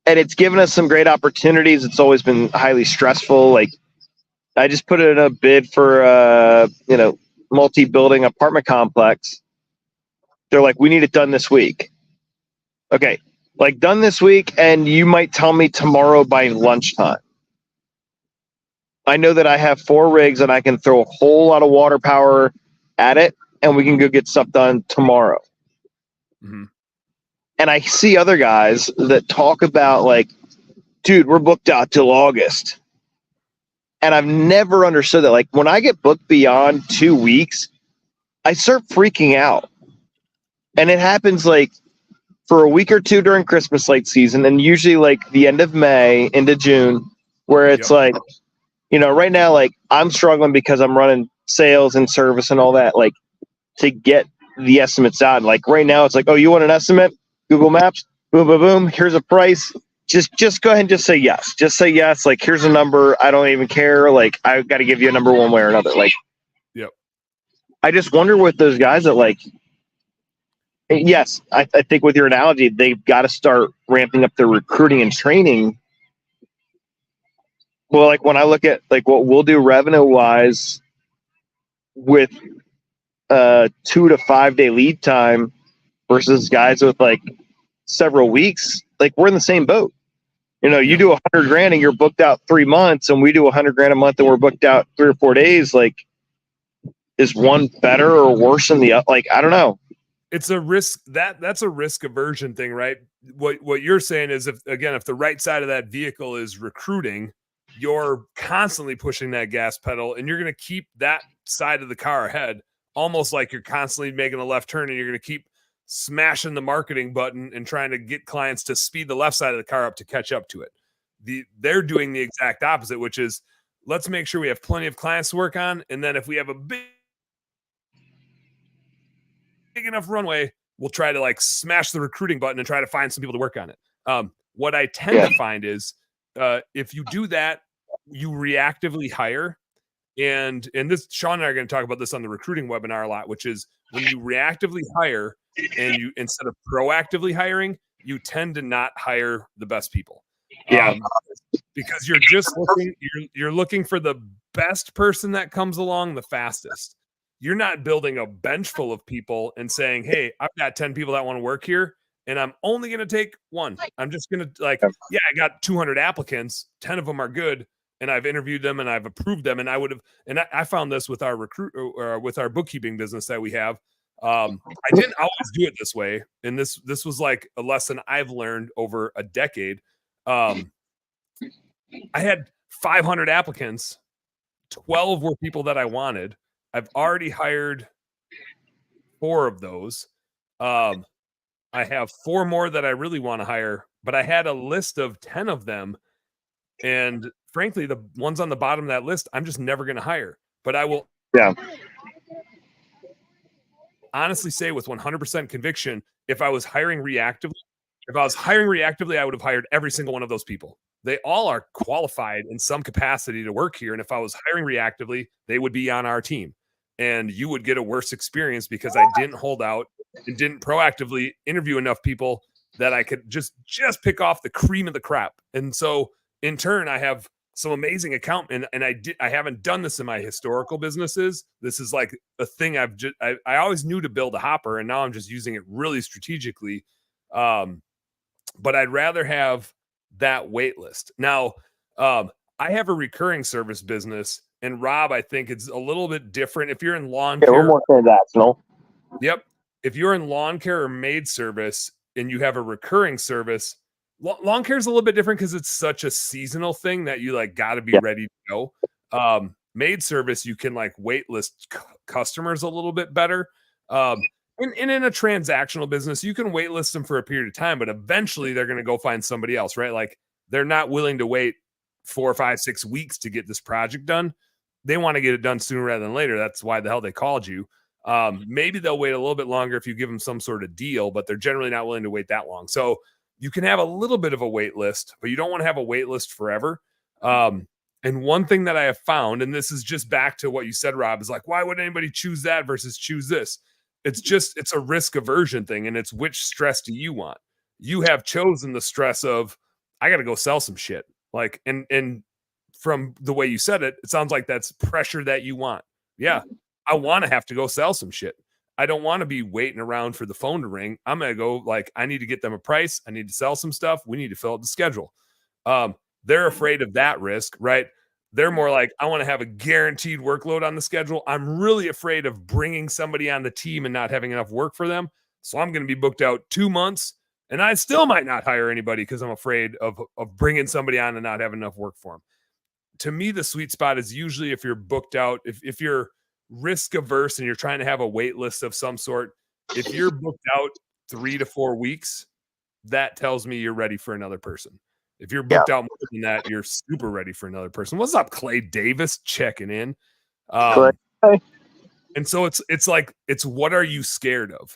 [SPEAKER 5] and it's given us some great opportunities. It's always been highly stressful. Like, I just put in a bid for multi-building apartment complex. They're like, we need it done this week. Okay, like done this week, and you might tell me tomorrow by lunchtime. I know that I have 4 rigs and I can throw a whole lot of water power at it, and we can go get stuff done tomorrow.
[SPEAKER 2] Mm-hmm.
[SPEAKER 5] And I see other guys that talk about like, dude, we're booked out till August. And I've never understood that. Like when I get booked beyond 2 weeks, I start freaking out. And it happens like for a week or two during Christmas light season, and usually like the end of May into June, where it's like, right now, like I'm struggling because I'm running sales and service and all that, like to get the estimates out. And like right now, it's like, oh, you want an estimate? Google Maps, boom, boom, boom. Here's a price. Just go ahead and just say yes. Just say yes. Like, here's a number. I don't even care. Like, I've got to give you a number one way or another. Like,
[SPEAKER 2] yep.
[SPEAKER 5] I just wonder with those guys that like, yes, I think with your analogy, they've got to start ramping up their recruiting and training. Well, like when I look at like what we'll do revenue wise with 2 to 5 day lead time versus guys with like several weeks, like we're in the same boat. You know, you do 100 grand and you're booked out 3 months, and we do 100 grand a month and we're booked out 3 or 4 days. Like, is one better or worse than the other? Like, I don't know.
[SPEAKER 2] It's a risk that's a risk aversion thing, right? What you're saying is, if the right side of that vehicle is recruiting, you're constantly pushing that gas pedal, and you're going to keep that side of the car ahead, almost like you're constantly making a left turn, and you're going to keep smashing the marketing button and trying to get clients to speed the left side of the car up to catch up to it. They're doing the exact opposite, which is, let's make sure we have plenty of clients to work on, and then if we have a big enough runway, we'll try to like smash the recruiting button and try to find some people to work on it. What I tend to find is, if you do that, you reactively hire. And this, Sean and I are going to talk about this on the recruiting webinar a lot, which is when you reactively hire and you, instead of proactively hiring, you tend to not hire the best people. Because you're just you're looking for the best person that comes along the fastest. You're not building a bench full of people and saying, hey, I've got 10 people that want to work here, and I'm only going to take one. I'm just going to I got 200 applicants, 10 of them are good, and I've interviewed them and I've approved them. And I found this with our with our bookkeeping business that we have. I didn't always do it this way. And this was like a lesson I've learned over a decade. I had 500 applicants. 12 were people that I wanted. I've already hired 4 of those. I have 4 more that I really want to hire, but I had a list of 10 of them. And frankly, the ones on the bottom of that list, I'm just never going to hire. But I will honestly say with 100% conviction, if I was hiring reactively, I would have hired every single one of those people. They all are qualified in some capacity to work here. And if I was hiring reactively, they would be on our team. And you would get a worse experience because I didn't hold out and didn't proactively interview enough people that I could just pick off the cream of the crop. And so in turn, I have some amazing and I haven't done this in my historical businesses. This is like a thing I always knew to build a hopper, and now I'm just using it really strategically. But I'd rather have that wait list. Now, I have a recurring service business, and Rob, I think it's a little bit different. If you're in lawn care,
[SPEAKER 5] we're more transactional.
[SPEAKER 2] Yep. If you're in lawn care or maid service and you have a recurring service, lawn care is a little bit different because it's such a seasonal thing that you like got to be ready to go. Maid service, you can like wait list customers a little bit better. And in a transactional business, you can wait list them for a period of time, but eventually they're going to go find somebody else, right? Like they're not willing to wait 4, 5, 6 weeks to get this project done. They want to get it done sooner rather than later. That's why the hell they called you. Maybe they'll wait a little bit longer if you give them some sort of deal, but they're generally not willing to wait that long. So you can have a little bit of a wait list, but you don't want to have a wait list forever. And one thing that I have found, and this is just back to what you said, Rob, is like, why would anybody choose that versus choose this? It's a risk aversion thing. And it's which stress do you want? You have chosen the stress of, I got to go sell some shit. Like, and from the way you said it, it sounds like that's pressure that you want. Yeah. I want to have to go sell some shit. I don't want to be waiting around for the phone to ring. I'm going to go like, I need to get them a price. I need to sell some stuff. We need to fill out the schedule. They're afraid of that risk, right? They're more like, I want to have a guaranteed workload on the schedule. I'm really afraid of bringing somebody on the team and not having enough work for them. So I'm going to be booked out 2 months, and I still might not hire anybody because I'm afraid of bringing somebody on and not having enough work for them. To me, the sweet spot is usually if you're booked out, if you're risk averse and you're trying to have a wait list of some sort, if you're booked out 3 to 4 weeks, that tells me you're ready for another person. If you're booked out more than that, you're super ready for another person. What's up, Clay Davis checking in? And so it's like, it's what are you scared of?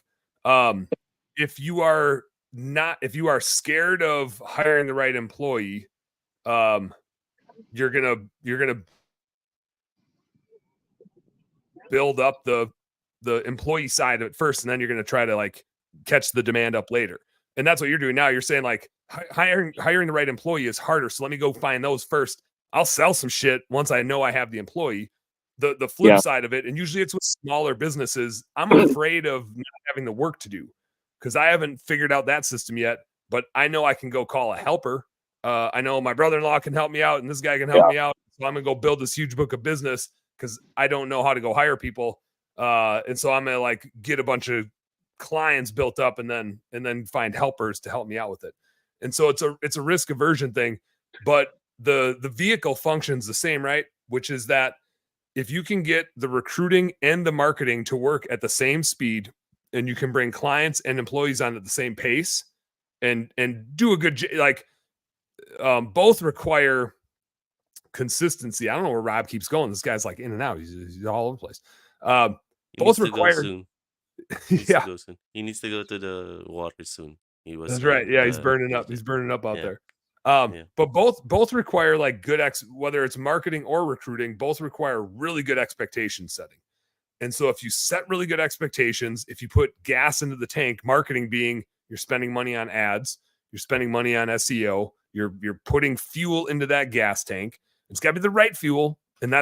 [SPEAKER 2] If you are scared of hiring the right employee, you're gonna build up the employee side of it first, and then you're gonna try to like catch the demand up later. And that's what you're doing now. You're saying like hiring the right employee is harder. So let me go find those first. I'll sell some shit once I know I have the employee. The flip side of it, and usually it's with smaller businesses, I'm afraid of not having the work to do because I haven't figured out that system yet, but I know I can go call a helper. I know my brother-in-law can help me out and this guy can help me out. So I'm going to go build this huge book of business because I don't know how to go hire people. And so I'm going to like get a bunch of clients built up and then find helpers to help me out with it. And so it's a risk aversion thing, but the vehicle functions the same, right? Which is that if you can get the recruiting and the marketing to work at the same speed, and you can bring clients and employees on at the same pace and do a good, both require consistency. I don't know where Rob keeps going. This guy's like in and out. He's all over the place. Both require.
[SPEAKER 1] Yeah. He needs to go to the water soon.
[SPEAKER 2] That's right. Yeah, he's burning up. He's burning up out there. But both require like good whether it's marketing or recruiting, both require really good expectation setting. And so if you set really good expectations, if you put gas into the tank, marketing being you're spending money on ads, you're spending money on SEO, you're putting fuel into that gas tank. It's got to be the right fuel. And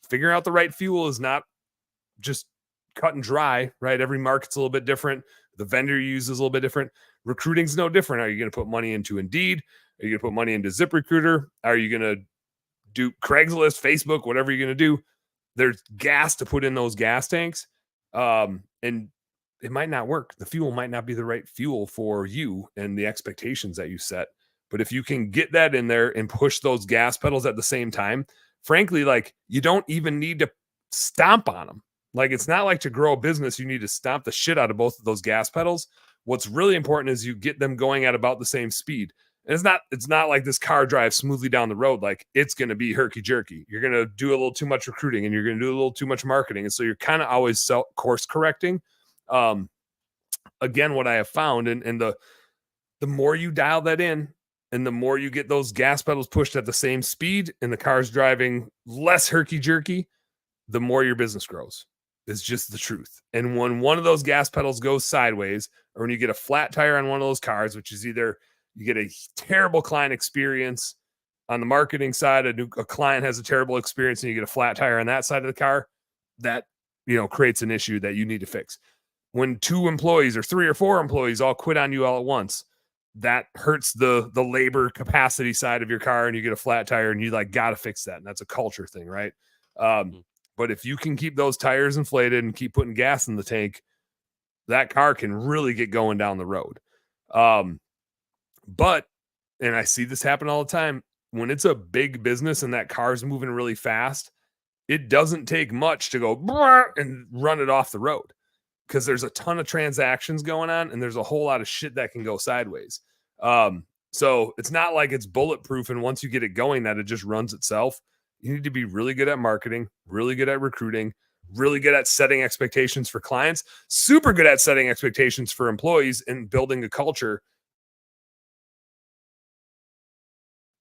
[SPEAKER 2] figuring out the right fuel is not just cut and dry, right? Every market's a little bit different. The vendor you use is a little bit different. Recruiting's no different. Are you going to put money into Indeed? Are you going to put money into ZipRecruiter? Are you going to do Craigslist, Facebook, whatever you're going to do? There's gas to put in those gas tanks. And it might not work. The fuel might not be the right fuel for you and the expectations that you set. But if you can get that in there and push those gas pedals at the same time, frankly, like you don't even need to stomp on them. Like it's not like to grow a business, you need to stomp the shit out of both of those gas pedals. What's really important is you get them going at about the same speed. And it's not like this car drives smoothly down the road. Like it's going to be herky jerky. You're going to do a little too much recruiting and you're going to do a little too much marketing. And so you're kind of always course correcting. Again, what I have found and the more you dial that in and the more you get those gas pedals pushed at the same speed and the car's driving less herky jerky, the more your business grows. It's just the truth. And when one of those gas pedals goes sideways, or when you get a flat tire on one of those cars, which is either you get a terrible client experience on the marketing side, a client has a terrible experience and you get a flat tire on that side of the car, that, creates an issue that you need to fix. When 2 employees or 3 or 4 employees all quit on you all at once, that hurts the labor capacity side of your car and you get a flat tire and you got to fix that. And that's a culture thing, right? But if you can keep those tires inflated and keep putting gas in the tank, that car can really get going down the road. But, and I see this happen all the time, when it's a big business and that car's moving really fast, it doesn't take much to go and run it off the road because there's a ton of transactions going on and there's a whole lot of shit that can go sideways. So it's not like it's bulletproof and once you get it going that it just runs itself. You need to be really good at marketing, really good at recruiting, really good at setting expectations for clients, super good at setting expectations for employees and building a culture.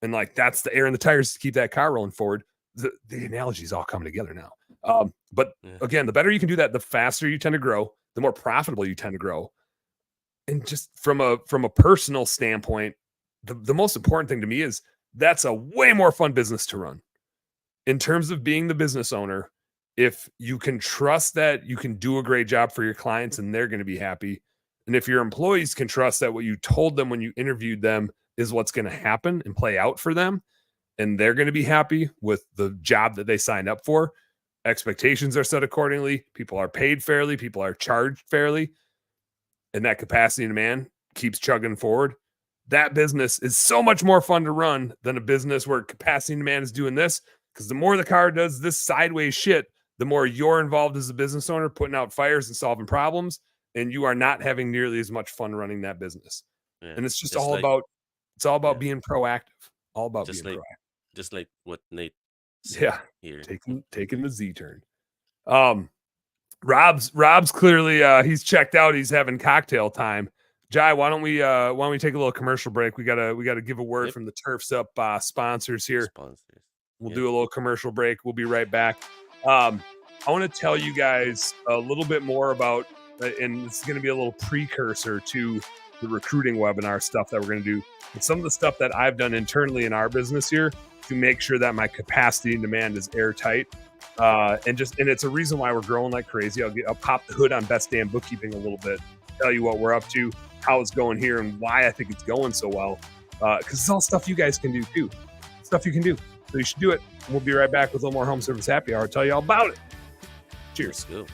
[SPEAKER 2] And that's the air in the tires to keep that car rolling forward. The analogies all come together now. But again, the better you can do that, the faster you tend to grow, the more profitable you tend to grow. And just from a personal standpoint, the most important thing to me is that's a way more fun business to run. In terms of being the business owner, if you can trust that you can do a great job for your clients and they're going to be happy, and if your employees can trust that what you told them when you interviewed them is what's going to happen and play out for them, and they're going to be happy with the job that they signed up for, expectations are set accordingly, people are paid fairly, people are charged fairly, and that capacity and demand keeps chugging forward, that business is so much more fun to run than a business where capacity and demand is doing this. Because the more the car does this sideways shit, the more you're involved as a business owner, putting out fires and solving problems, and you are not having nearly as much fun running that business. Yeah. And it's just all about being proactive. All about being proactive.
[SPEAKER 1] Just like what Nate said here.
[SPEAKER 2] Taking the Z turn. Rob's clearly he's checked out. He's having cocktail time. Jai, why don't we take a little commercial break? We gotta give a word from the Turfs Up sponsors here. We'll do a little commercial break. We'll be right back. I want to tell you guys a little bit more about, and it's going to be a little precursor to the recruiting webinar stuff that we're going to do. And some of the stuff that I've done internally in our business here to make sure that my capacity and demand is airtight. And it's a reason why we're growing like crazy. I'll pop the hood on Best Damn Bookkeeping a little bit. tell you what we're up to, how it's going here, and why I think it's going so well. Because it's all stuff you guys can do too. Stuff you can do. So you should do it. We'll be right back with a little more Home Service Happy Hour. I'll tell you all about it. Cheers.
[SPEAKER 1] Let's go.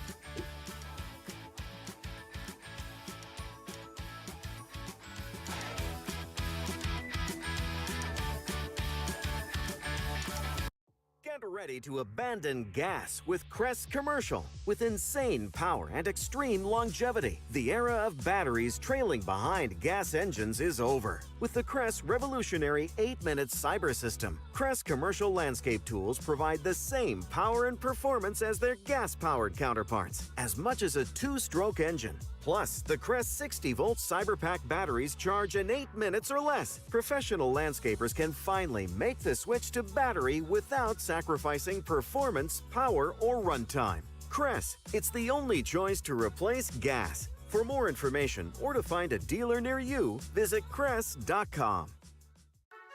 [SPEAKER 6] Get ready to abandon gas with Crest Commercial. With insane power and extreme longevity, the era of batteries trailing behind gas engines is over. With the Crest revolutionary 8-minute cyber system, Crest Commercial landscape tools provide the same power and performance as their gas-powered counterparts, as much as a 2-stroke engine. Plus, the Crest 60-volt CyberPack batteries charge in 8 minutes or less. Professional landscapers can finally make the switch to battery without sacrificing performance, power, or runtime. Crest, it's the only choice to replace gas. For more information or to find a dealer near you, visit Crest.com.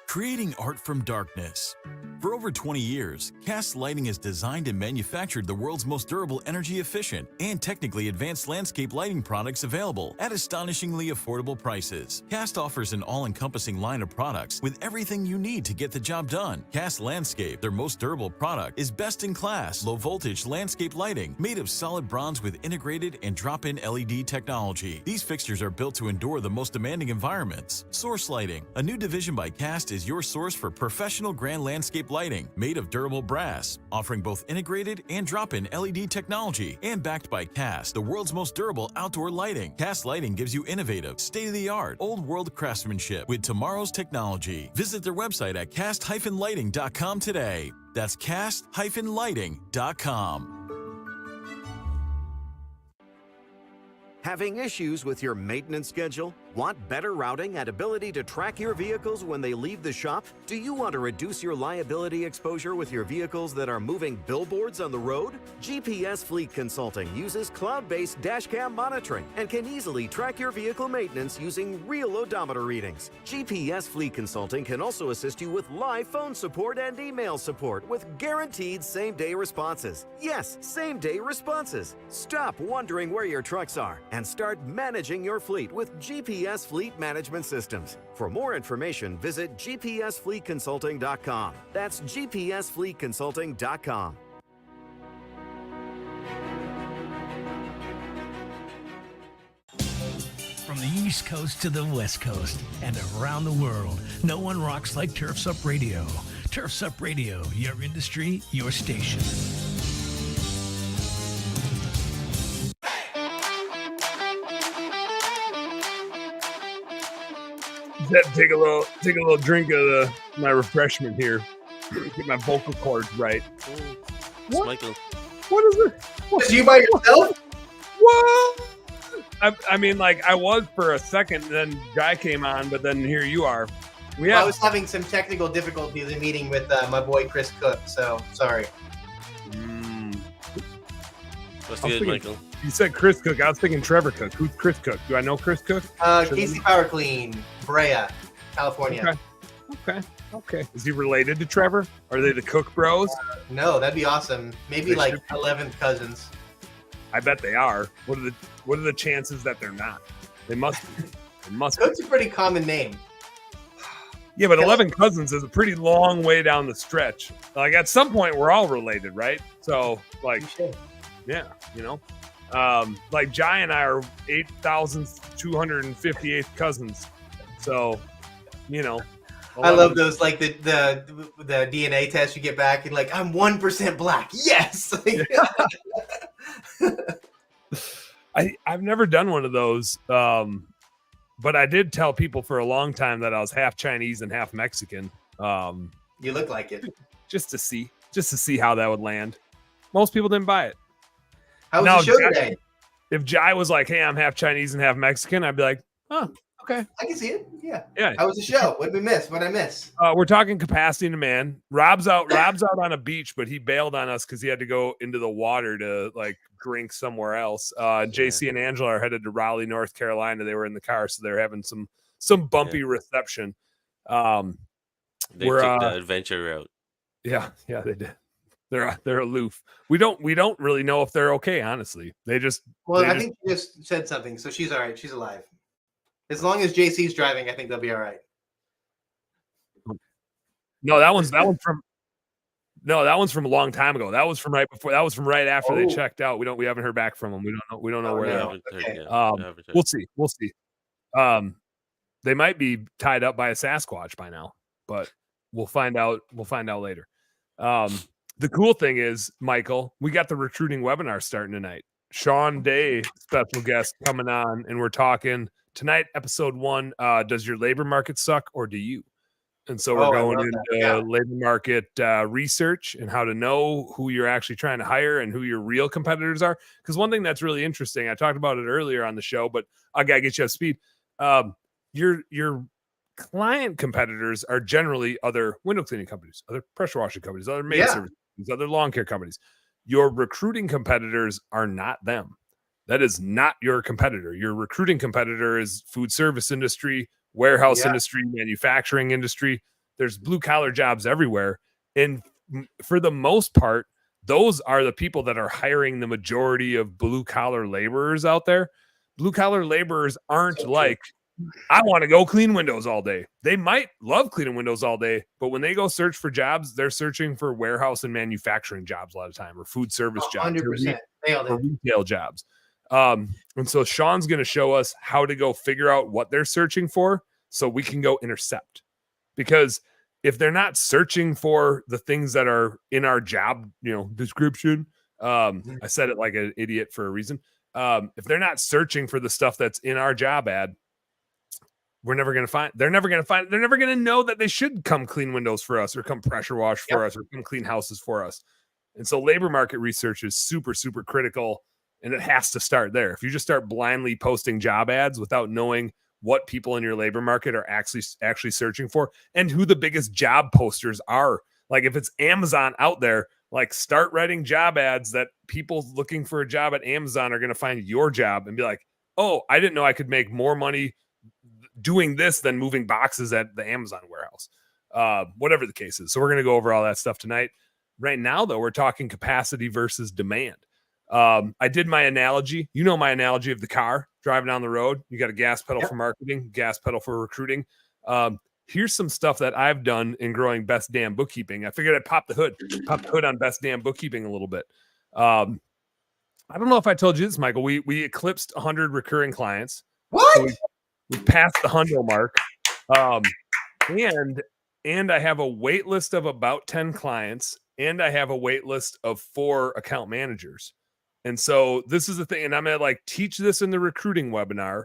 [SPEAKER 10] Creating art from darkness. For over 20 years, Cast Lighting has designed and manufactured the world's most durable, energy-efficient, and technically advanced landscape lighting products available at astonishingly affordable prices. Cast offers an all-encompassing line of products with everything you need to get the job done. Cast Landscape, their most durable product, is best-in-class, low-voltage landscape lighting made of solid bronze with integrated and drop-in LED technology. These fixtures are built to endure the most demanding environments. Source Lighting, a new division by Cast, is your source for professional grand landscape lighting made of durable brass, offering both integrated and drop-in LED technology, and backed by Cast, the world's most durable outdoor lighting. Cast Lighting gives you innovative, state-of-the-art, old-world craftsmanship with tomorrow's technology. Visit their website at cast-lighting.com today. That's cast-lighting.com.
[SPEAKER 6] Having issues with your maintenance schedule? Want better routing and ability to track your vehicles when they leave the shop? Do you want to reduce your liability exposure with your vehicles that are moving billboards on the road? GPS Fleet Consulting uses cloud-based dashcam monitoring and can easily track your vehicle maintenance using real odometer readings. GPS Fleet Consulting can also assist you with live phone support and email support with guaranteed same-day responses. Yes, same-day responses. Stop wondering where your trucks are and start managing your fleet with GPS Fleet Management Systems. For more information, visit gpsfleetconsulting.com. That's gpsfleetconsulting.com.
[SPEAKER 11] From the East Coast to the West Coast and around the world, no one rocks like Turfs Up Radio. Turfs Up Radio, your industry, your station.
[SPEAKER 2] Take a little drink of my refreshment here. Get my vocal cords right.
[SPEAKER 1] It's Michael.
[SPEAKER 2] What is it?
[SPEAKER 12] Is you by yourself?
[SPEAKER 2] What? I mean, like, I was for a second, then Guy came on, but then here you are.
[SPEAKER 12] I was having some technical difficulties in meeting with my boy Chris Cook, so sorry.
[SPEAKER 1] What's good, Michael?
[SPEAKER 2] You said Chris Cook. I was thinking Trevor Cook. Who's Chris Cook? Do I know Chris Cook?
[SPEAKER 12] Casey Power Clean, Brea, California.
[SPEAKER 2] Okay. Is he related to Trevor? Are they the Cook Bros?
[SPEAKER 12] No, that'd be awesome. Maybe
[SPEAKER 2] They
[SPEAKER 12] like
[SPEAKER 2] should be.
[SPEAKER 12] 11th cousins.
[SPEAKER 2] I bet they are. What are the chances that they're not? They must be. They must be.
[SPEAKER 12] Cook's a pretty common name.
[SPEAKER 2] Yeah, but 11 cousins is a pretty long way down the stretch. Like, at some point, we're all related, right? So, like, yeah, you know. Like, Jai and I are 8,258th cousins. So, you know.
[SPEAKER 12] I love those, like the DNA test you get back and like, I'm 1% black. Yes.
[SPEAKER 2] I've never done one of those. But I did tell people for a long time that I was half Chinese and half Mexican.
[SPEAKER 12] You look like it.
[SPEAKER 2] Just to see how that would land. Most people didn't buy it.
[SPEAKER 12] How was the show today?
[SPEAKER 2] If Jai was like, "Hey, I'm half Chinese and half Mexican," I'd be like, "Oh, okay."
[SPEAKER 12] I can see it. Yeah.
[SPEAKER 2] Yeah.
[SPEAKER 12] How was the show? What did we miss? What did I miss?
[SPEAKER 2] We're talking capacity demand. Rob's out on a beach, but he bailed on us because he had to go into the water to like drink somewhere else. JC and Angela are headed to Raleigh, North Carolina. They were in the car, so they're having some bumpy reception.
[SPEAKER 1] They took the adventure route.
[SPEAKER 2] Yeah, they did. They're aloof. We don't really know if they're okay, honestly.
[SPEAKER 12] Well,
[SPEAKER 2] they
[SPEAKER 12] I
[SPEAKER 2] just
[SPEAKER 12] think she just said something, so she's all right. She's alive. As long as JC's driving, I think they'll be all right.
[SPEAKER 2] No, that one's from a long time ago. That was from right before. That was from right after they checked out. We haven't heard back from them. We don't know where they're at.
[SPEAKER 12] Okay.
[SPEAKER 2] We'll see. They might be tied up by a Sasquatch by now, but we'll find out later. The cool thing is, Michael, we got the recruiting webinar starting tonight. Sean Day, special guest coming on, and we're talking tonight, episode 1. Does your labor market suck, or do you? And so we're going into labor market research and how to know who you're actually trying to hire and who your real competitors are. Because one thing that's really interesting, I talked about it earlier on the show, but I gotta get you up to speed. Your client competitors are generally other window cleaning companies, other pressure washing companies, other maid service companies, other lawn care companies. Your recruiting competitors are not them. That is not your competitor. Your recruiting competitor is food service industry, warehouse industry, manufacturing industry. There's blue collar jobs everywhere. And for the most part, those are the people that are hiring the majority of blue collar laborers out there. Blue collar laborers aren't like, I want to go clean windows all day. They might love cleaning windows all day, but when they go search for jobs, they're searching for warehouse and manufacturing jobs a lot of time, or food service jobs,
[SPEAKER 12] 100%.
[SPEAKER 2] or retail jobs. And so Sean's going to show us how to go figure out what they're searching for so we can go intercept. Because if they're not searching for the things that are in our job, description, I said it like an idiot for a reason. If they're not searching for the stuff that's in our job ad, they're never going to know that they should come clean windows for us, or come pressure wash for us, or come clean houses for us. And so labor market research is super, super critical. And it has to start there. If you just start blindly posting job ads without knowing what people in your labor market are actually searching for, and who the biggest job posters are, like if it's Amazon out there, like start writing job ads that people looking for a job at Amazon are going to find your job and be like, oh, I didn't know I could make more money doing this than moving boxes at the Amazon warehouse. Whatever the case is. So we're going to go over all that stuff tonight. Right now, though, we're talking capacity versus demand. I did my analogy. My analogy of the car driving down the road. You got a gas pedal for marketing, gas pedal for recruiting. Here's some stuff that I've done in growing Best Damn Bookkeeping. I figured I'd pop the hood on Best Damn Bookkeeping a little bit. I don't know if I told you this, Michael. We eclipsed 100 recurring clients.
[SPEAKER 12] What?
[SPEAKER 2] So we passed the hundo mark. And I have a wait list of about 10 clients, and I have a wait list of 4 account managers. And so this is the thing, and I'm going to teach this in the recruiting webinar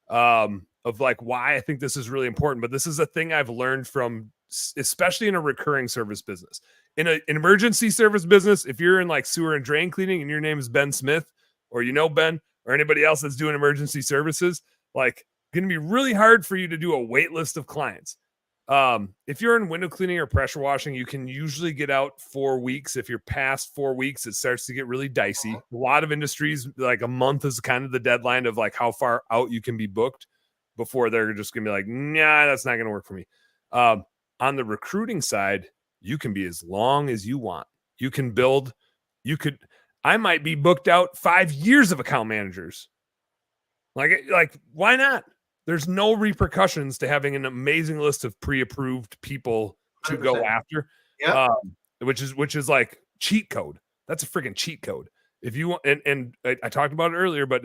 [SPEAKER 2] of why I think this is really important. But this is a thing I've learned from, especially in a recurring service business. In an emergency service business, if you're in sewer and drain cleaning and your name is Ben Smith, or Ben, or anybody else that's doing emergency services, going to be really hard for you to do a wait list of clients. If you're in window cleaning or pressure washing, you can usually get out 4 weeks. If you're past 4 weeks, it starts to get really dicey. A lot of industries, a month is kind of the deadline of how far out you can be booked before they're just going to be like, nah, that's not going to work for me. On the recruiting side, you can be as long as you want. I might be booked out 5 years of account managers. Why not? There's no repercussions to having an amazing list of pre-approved people to 100%. Go after, which is like cheat code. That's a freaking cheat code. If you want, and I talked about it earlier, but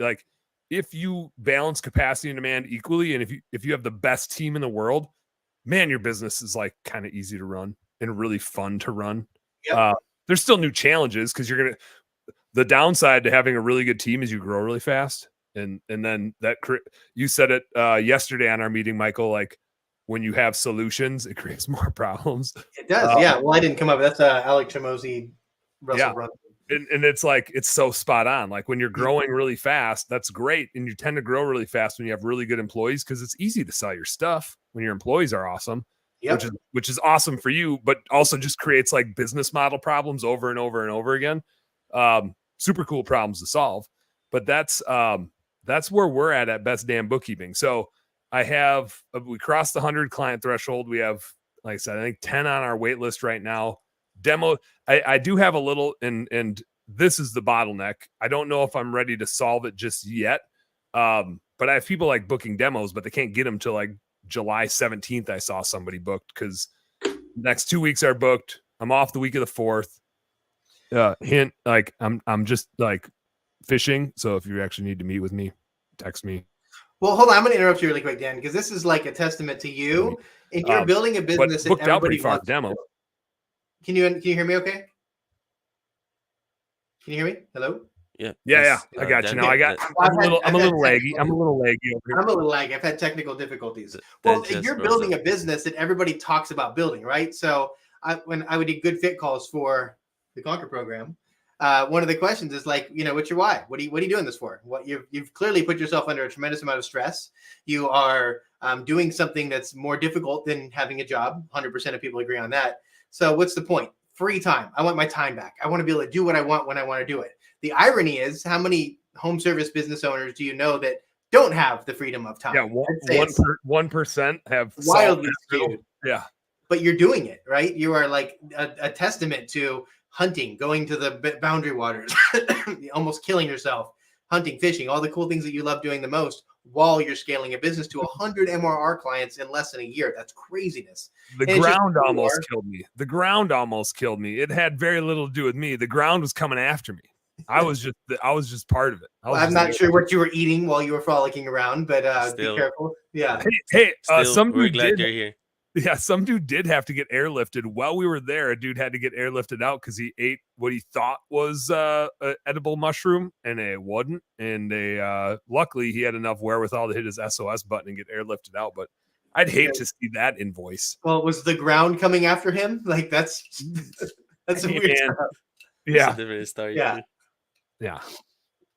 [SPEAKER 2] if you balance capacity and demand equally, and if you have the best team in the world, man, your business is kind of easy to run and really fun to run. There's still new challenges because the downside to having a really good team is you grow really fast. And then you said it yesterday on our meeting, Michael, when you have solutions, it creates more problems.
[SPEAKER 12] It does. Well, I didn't come up with that's Alec Chamosi, Russell Brunson.
[SPEAKER 2] And it's it's so spot on. When you're growing really fast, that's great. And you tend to grow really fast when you have really good employees, because it's easy to sell your stuff when your employees are awesome, which is awesome for you, but also just creates business model problems over and over and over again. Super cool problems to solve. But that's where we're at Best Damn Bookkeeping. So we crossed the 100 client threshold. We have, like I said, I think 10 on our wait list right now. demo. I do have a little, and this is the bottleneck. I don't know if I'm ready to solve it just yet. But I have people like booking demos, but they can't get them till like July 17th. I saw somebody booked because next 2 weeks are booked. I'm off the week of the 4th. Hint, like I'm just like fishing. So if you actually need to meet with me, text me.
[SPEAKER 12] Well, hold on. I'm going to interrupt you really quick, Dan, because this is like a testament to you. And you're building a business that
[SPEAKER 2] booked out
[SPEAKER 12] everybody
[SPEAKER 2] pretty far
[SPEAKER 12] wants.
[SPEAKER 2] demo.
[SPEAKER 12] Can you hear me? Okay. Can you hear me? Hello.
[SPEAKER 1] Yeah.
[SPEAKER 2] Yeah. I got you now. I'm a little laggy. I'm a little laggy over here.
[SPEAKER 12] I'm a little laggy. I've had technical difficulties. Well, you're building a business that everybody talks about building, right? So when I would do good fit calls for the Conquer program, one of the questions is like, what's your why? What are you doing this for? What you've clearly put yourself under a tremendous amount of stress. You are doing something that's more difficult than having a job. 100% of people agree on that. So what's the point? Free time. I want my time back. I want to be able to do what I want when I want to do it. The irony is, how many home service business owners do you know that don't have the freedom of time?
[SPEAKER 2] Yeah, 1% have
[SPEAKER 12] wildly skewed.
[SPEAKER 2] Yeah,
[SPEAKER 12] but you're doing it, right? You are like a testament to hunting, going to the boundary waters, almost killing yourself, hunting, fishing, all the cool things that you love doing the most, while you're scaling a business to 100 MRR clients in less than a year. That's craziness.
[SPEAKER 2] The ground almost killed me. The ground almost killed me. It had very little to do with me. The ground was coming after me. I was just part of it.
[SPEAKER 12] I'm not sure what you were eating while you were frolicking around, but be careful. Yeah.
[SPEAKER 2] Hey, some
[SPEAKER 1] we're
[SPEAKER 2] dude
[SPEAKER 1] glad
[SPEAKER 2] did,
[SPEAKER 1] you're here.
[SPEAKER 2] Yeah, some dude did have to get airlifted while we were there. A dude had to get airlifted out because he ate what he thought was an edible mushroom, and it wasn't. And luckily he had enough wherewithal to hit his SOS button and get airlifted out. But I'd hate to see that invoice.
[SPEAKER 12] Well, was the ground coming after him? Like that's a weird stuff.
[SPEAKER 2] Yeah.
[SPEAKER 1] It's a different story.
[SPEAKER 2] Yeah. Yeah.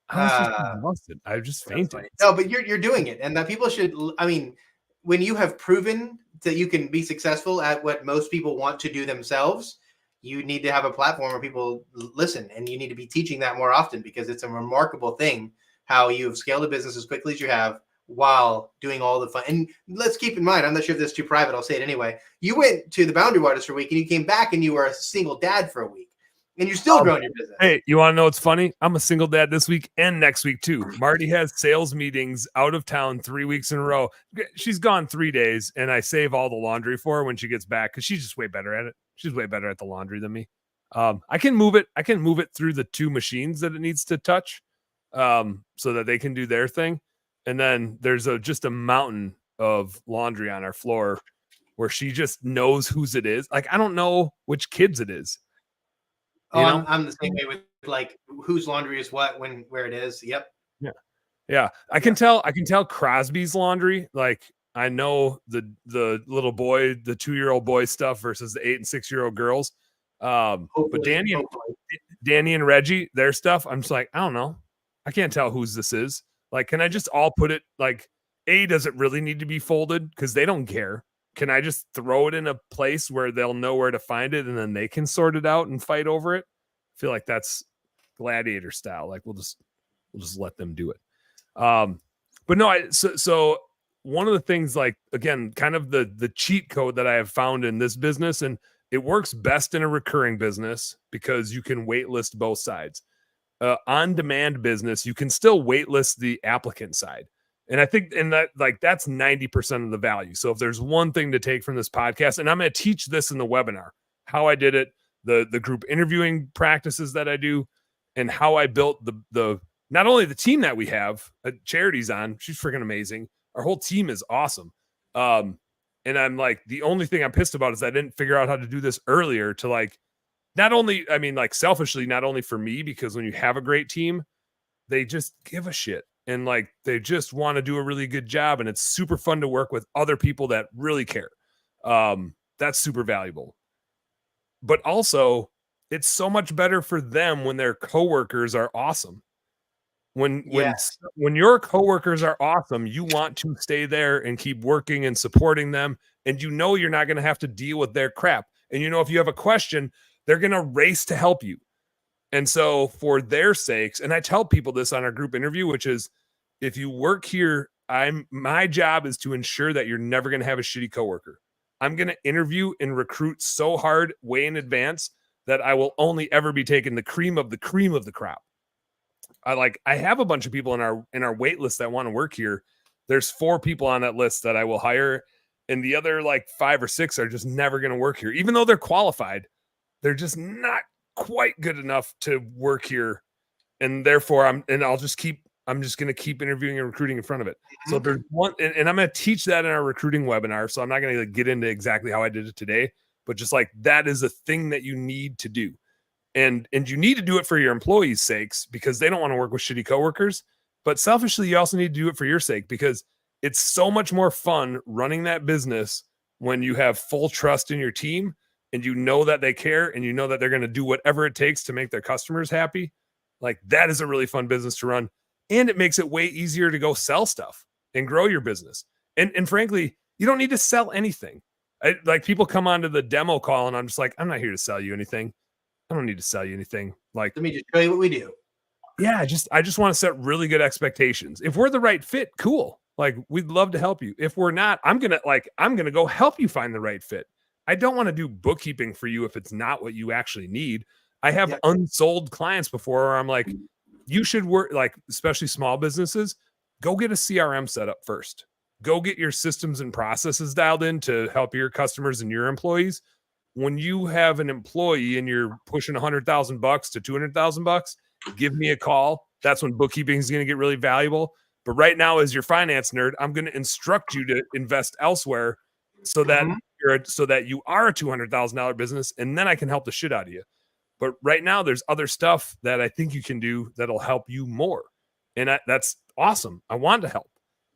[SPEAKER 2] I was just exhausted. I just fainted.
[SPEAKER 12] No, but you're doing it, and that people should. I mean, when you have proven that you can be successful at what most people want to do themselves, you need to have a platform where people listen, and you need to be teaching that more often, because it's a remarkable thing how you've scaled a business as quickly as you have while doing all the fun. And let's keep in mind, I'm not sure if this is too private, I'll say it anyway. You went to the Boundary Waters for a week, and you came back, and you were a single dad for a week. And you're still growing your business.
[SPEAKER 2] Hey, you want to know what's funny? I'm a single dad this week and next week too. Marty has sales meetings out of town 3 weeks in a row. She's gone 3 days, and I save all the laundry for her when she gets back because she's just way better at it. She's way better at the laundry than me. I can move it. I can move it through the 2 machines that it needs to touch, so that they can do their thing. And then there's just a mountain of laundry on our floor where she just knows whose it is. Like, I don't know which kids it is.
[SPEAKER 12] Oh, I'm the same way with like whose laundry is what, where it is. Yep.
[SPEAKER 2] Yeah. I can tell Crosby's laundry. Like, I know the little boy, the 2-year-old boy stuff versus the 8 and 6-year-old girls. But Danny and Reggie, their stuff, I'm just like, I don't know. I can't tell whose this is. Like, can I just all put it like, does it really need to be folded? Because they don't care. Can I just throw it in a place where they'll know where to find it, and then they can sort it out and fight over it? I feel like that's gladiator style. Like, we'll just let them do it. But no, so one of the things, like, again, kind of the cheat code that I have found in this business, and it works best in a recurring business because you can waitlist both sides. On-demand business, you can still waitlist the applicant side. And I think that's 90% of the value. So if there's one thing to take from this podcast, and I'm going to teach this in the webinar, how I did it, the group interviewing practices that I do, and how I built the not only the team that we have, Charity's on, she's freaking amazing. Our whole team is awesome. And I'm like, the only thing I'm pissed about is I didn't figure out how to do this earlier to, like, not only, I mean, like, selfishly, not only for me, because when you have a great team, they just give a shit. And, like, they just want to do a really good job. And it's super fun to work with other people that really care. That's super valuable. But also, it's so much better for them when their coworkers are awesome. When your coworkers are awesome, you want to stay there and keep working and supporting them. And you know you're not going to have to deal with their crap. And you know, if you have a question, they're going to race to help you. And so for their sakes, and I tell people this on our group interview, which is, if you work here, my job is to ensure that you're never going to have a shitty coworker. I'm going to interview and recruit so hard way in advance that I will only ever be taking the cream of the crop. I have a bunch of people in our wait list that want to work here. There's 4 people on that list that I will hire, and the other like 5 or 6 are just never going to work here. Even though they're qualified, they're just not quite good enough to work here. And therefore I'm just going to keep interviewing and recruiting in front of it. So there's one, and I'm going to teach that in our recruiting webinar. So I'm not going to get into exactly how I did it today, but just like that is a thing that you need to do. And you need to do it for your employees' sakes because they don't want to work with shitty coworkers. But selfishly, you also need to do it for your sake because it's so much more fun running that business when you have full trust in your team and you know that they care and you know that they're going to do whatever it takes to make their customers happy. Like that is a really fun business to run. And it makes it way easier to go sell stuff and grow your business. And frankly, you don't need to sell anything. Like people come onto the demo call and I'm just like, I'm not here to sell you anything. I don't need to sell you anything. Like,
[SPEAKER 12] let me just show you what we do.
[SPEAKER 2] Yeah, I just want to set really good expectations. If we're the right fit, cool. Like we'd love to help you. If we're not, I'm going to go help you find the right fit. I don't want to do bookkeeping for you if it's not what you actually need. I have unsold clients before where I'm like, you should work, like, especially small businesses, go get a CRM set up first. Go get your systems and processes dialed in to help your customers and your employees. When you have an employee and you're pushing $100,000 to $200,000, give me a call. That's when bookkeeping is going to get really valuable. But right now, as your finance nerd, I'm going to instruct you to invest elsewhere so that you are a $200,000 business, and then I can help the shit out of you. But right now, there's other stuff that I think you can do that'll help you more. And that's awesome. I want to help.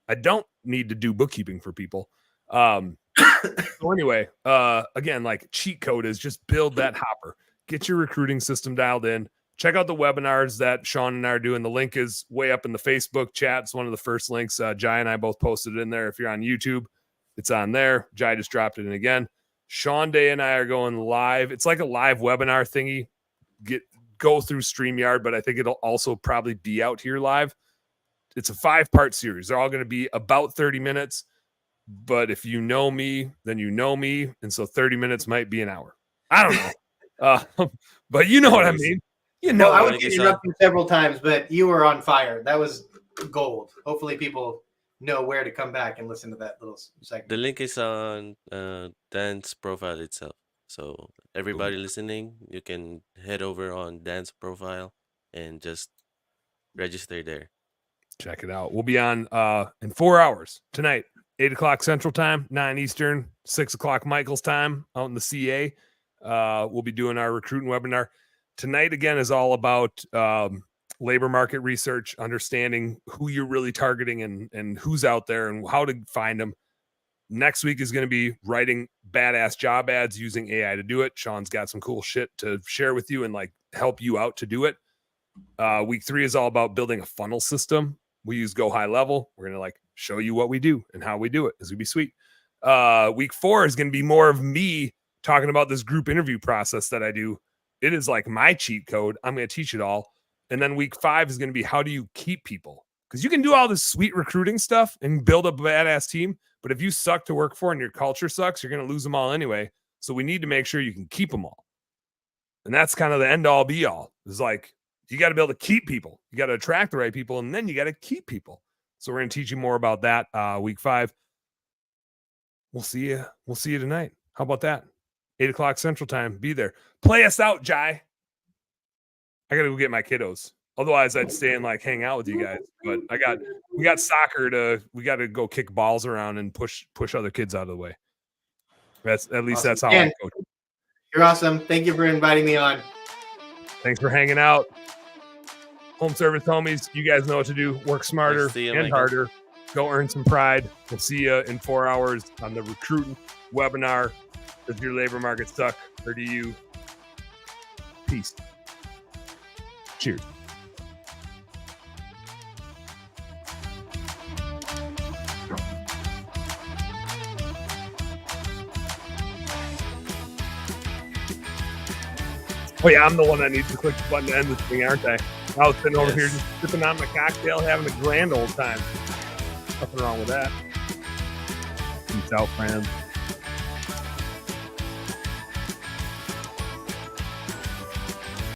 [SPEAKER 2] I don't need to do bookkeeping for people. So anyway, again, like cheat code is just build that hopper. Get your recruiting system dialed in. Check out the webinars that Sean and I are doing. The link is way up in the Facebook chat. It's one of the first links. Jai and I both posted it in there. If you're on YouTube, it's on there. Jai just dropped it in again. Sean Day and I are going live. It's like a live webinar thingy. Go through StreamYard, but I think it'll also probably be out here live. It's a 5-part series. They're all going to be about 30 minutes. But if you know me, then you know me. And so 30 minutes might be an hour. I don't know. But you know what I mean. You know,
[SPEAKER 12] I was interrupted several times, but you were on fire. That was gold. Hopefully people know where to come back and listen to that little segment.
[SPEAKER 1] The link is on Dan's profile itself. So everybody listening, you can head over on Dan's profile and just register there.
[SPEAKER 2] Check it out. We'll be on in 4 hours tonight, 8 o'clock Central Time, 9 Eastern, 6 o'clock Michael's time out in the CA. We'll be doing our recruiting webinar. Tonight, again, is all about labor market research, understanding who you're really targeting and who's out there and how to find them. Next week is going to be writing badass job ads using AI to do it. Sean's got some cool shit to share with you and like help you out to do it. Week 3 is all about building a funnel system. We use Go High Level. We're going to like show you what we do and how we do it. It's going to be sweet. Week 4 is going to be more of me talking about this group interview process that I do. It is like my cheat code. I'm going to teach it all. And then week 5 is going to be how do you keep people? Because you can do all this sweet recruiting stuff and build a badass team. But if you suck to work for and your culture sucks, you're going to lose them all anyway. So we need to make sure you can keep them all. And that's kind of the end all be all. It's like, you got to be able to keep people. You got to attract the right people, and then you got to keep people. So we're going to teach you more about that week 5. We'll see you. We'll see you tonight. How about that? 8 o'clock Central Time. Be there. Play us out, Jai. I got to go get my kiddos. Otherwise, I'd stay and like hang out with you guys. But we got soccer we got to go kick balls around and push other kids out of the way. That's at least
[SPEAKER 12] Awesome.
[SPEAKER 2] That's how I coach.
[SPEAKER 12] You're awesome. Thank you for inviting me on.
[SPEAKER 2] Thanks for hanging out. Home service homies, you guys know what to do. Work smarter and harder. Go earn some pride. We'll see you in 4 hours on the recruiting webinar. Does your labor market suck, or do you? Peace. Cheers. Oh yeah, I'm the one that needs to click the button to end this thing, aren't I? I was sitting over here just sipping on my cocktail, having a grand old time. Nothing wrong with that. Peace out, friends.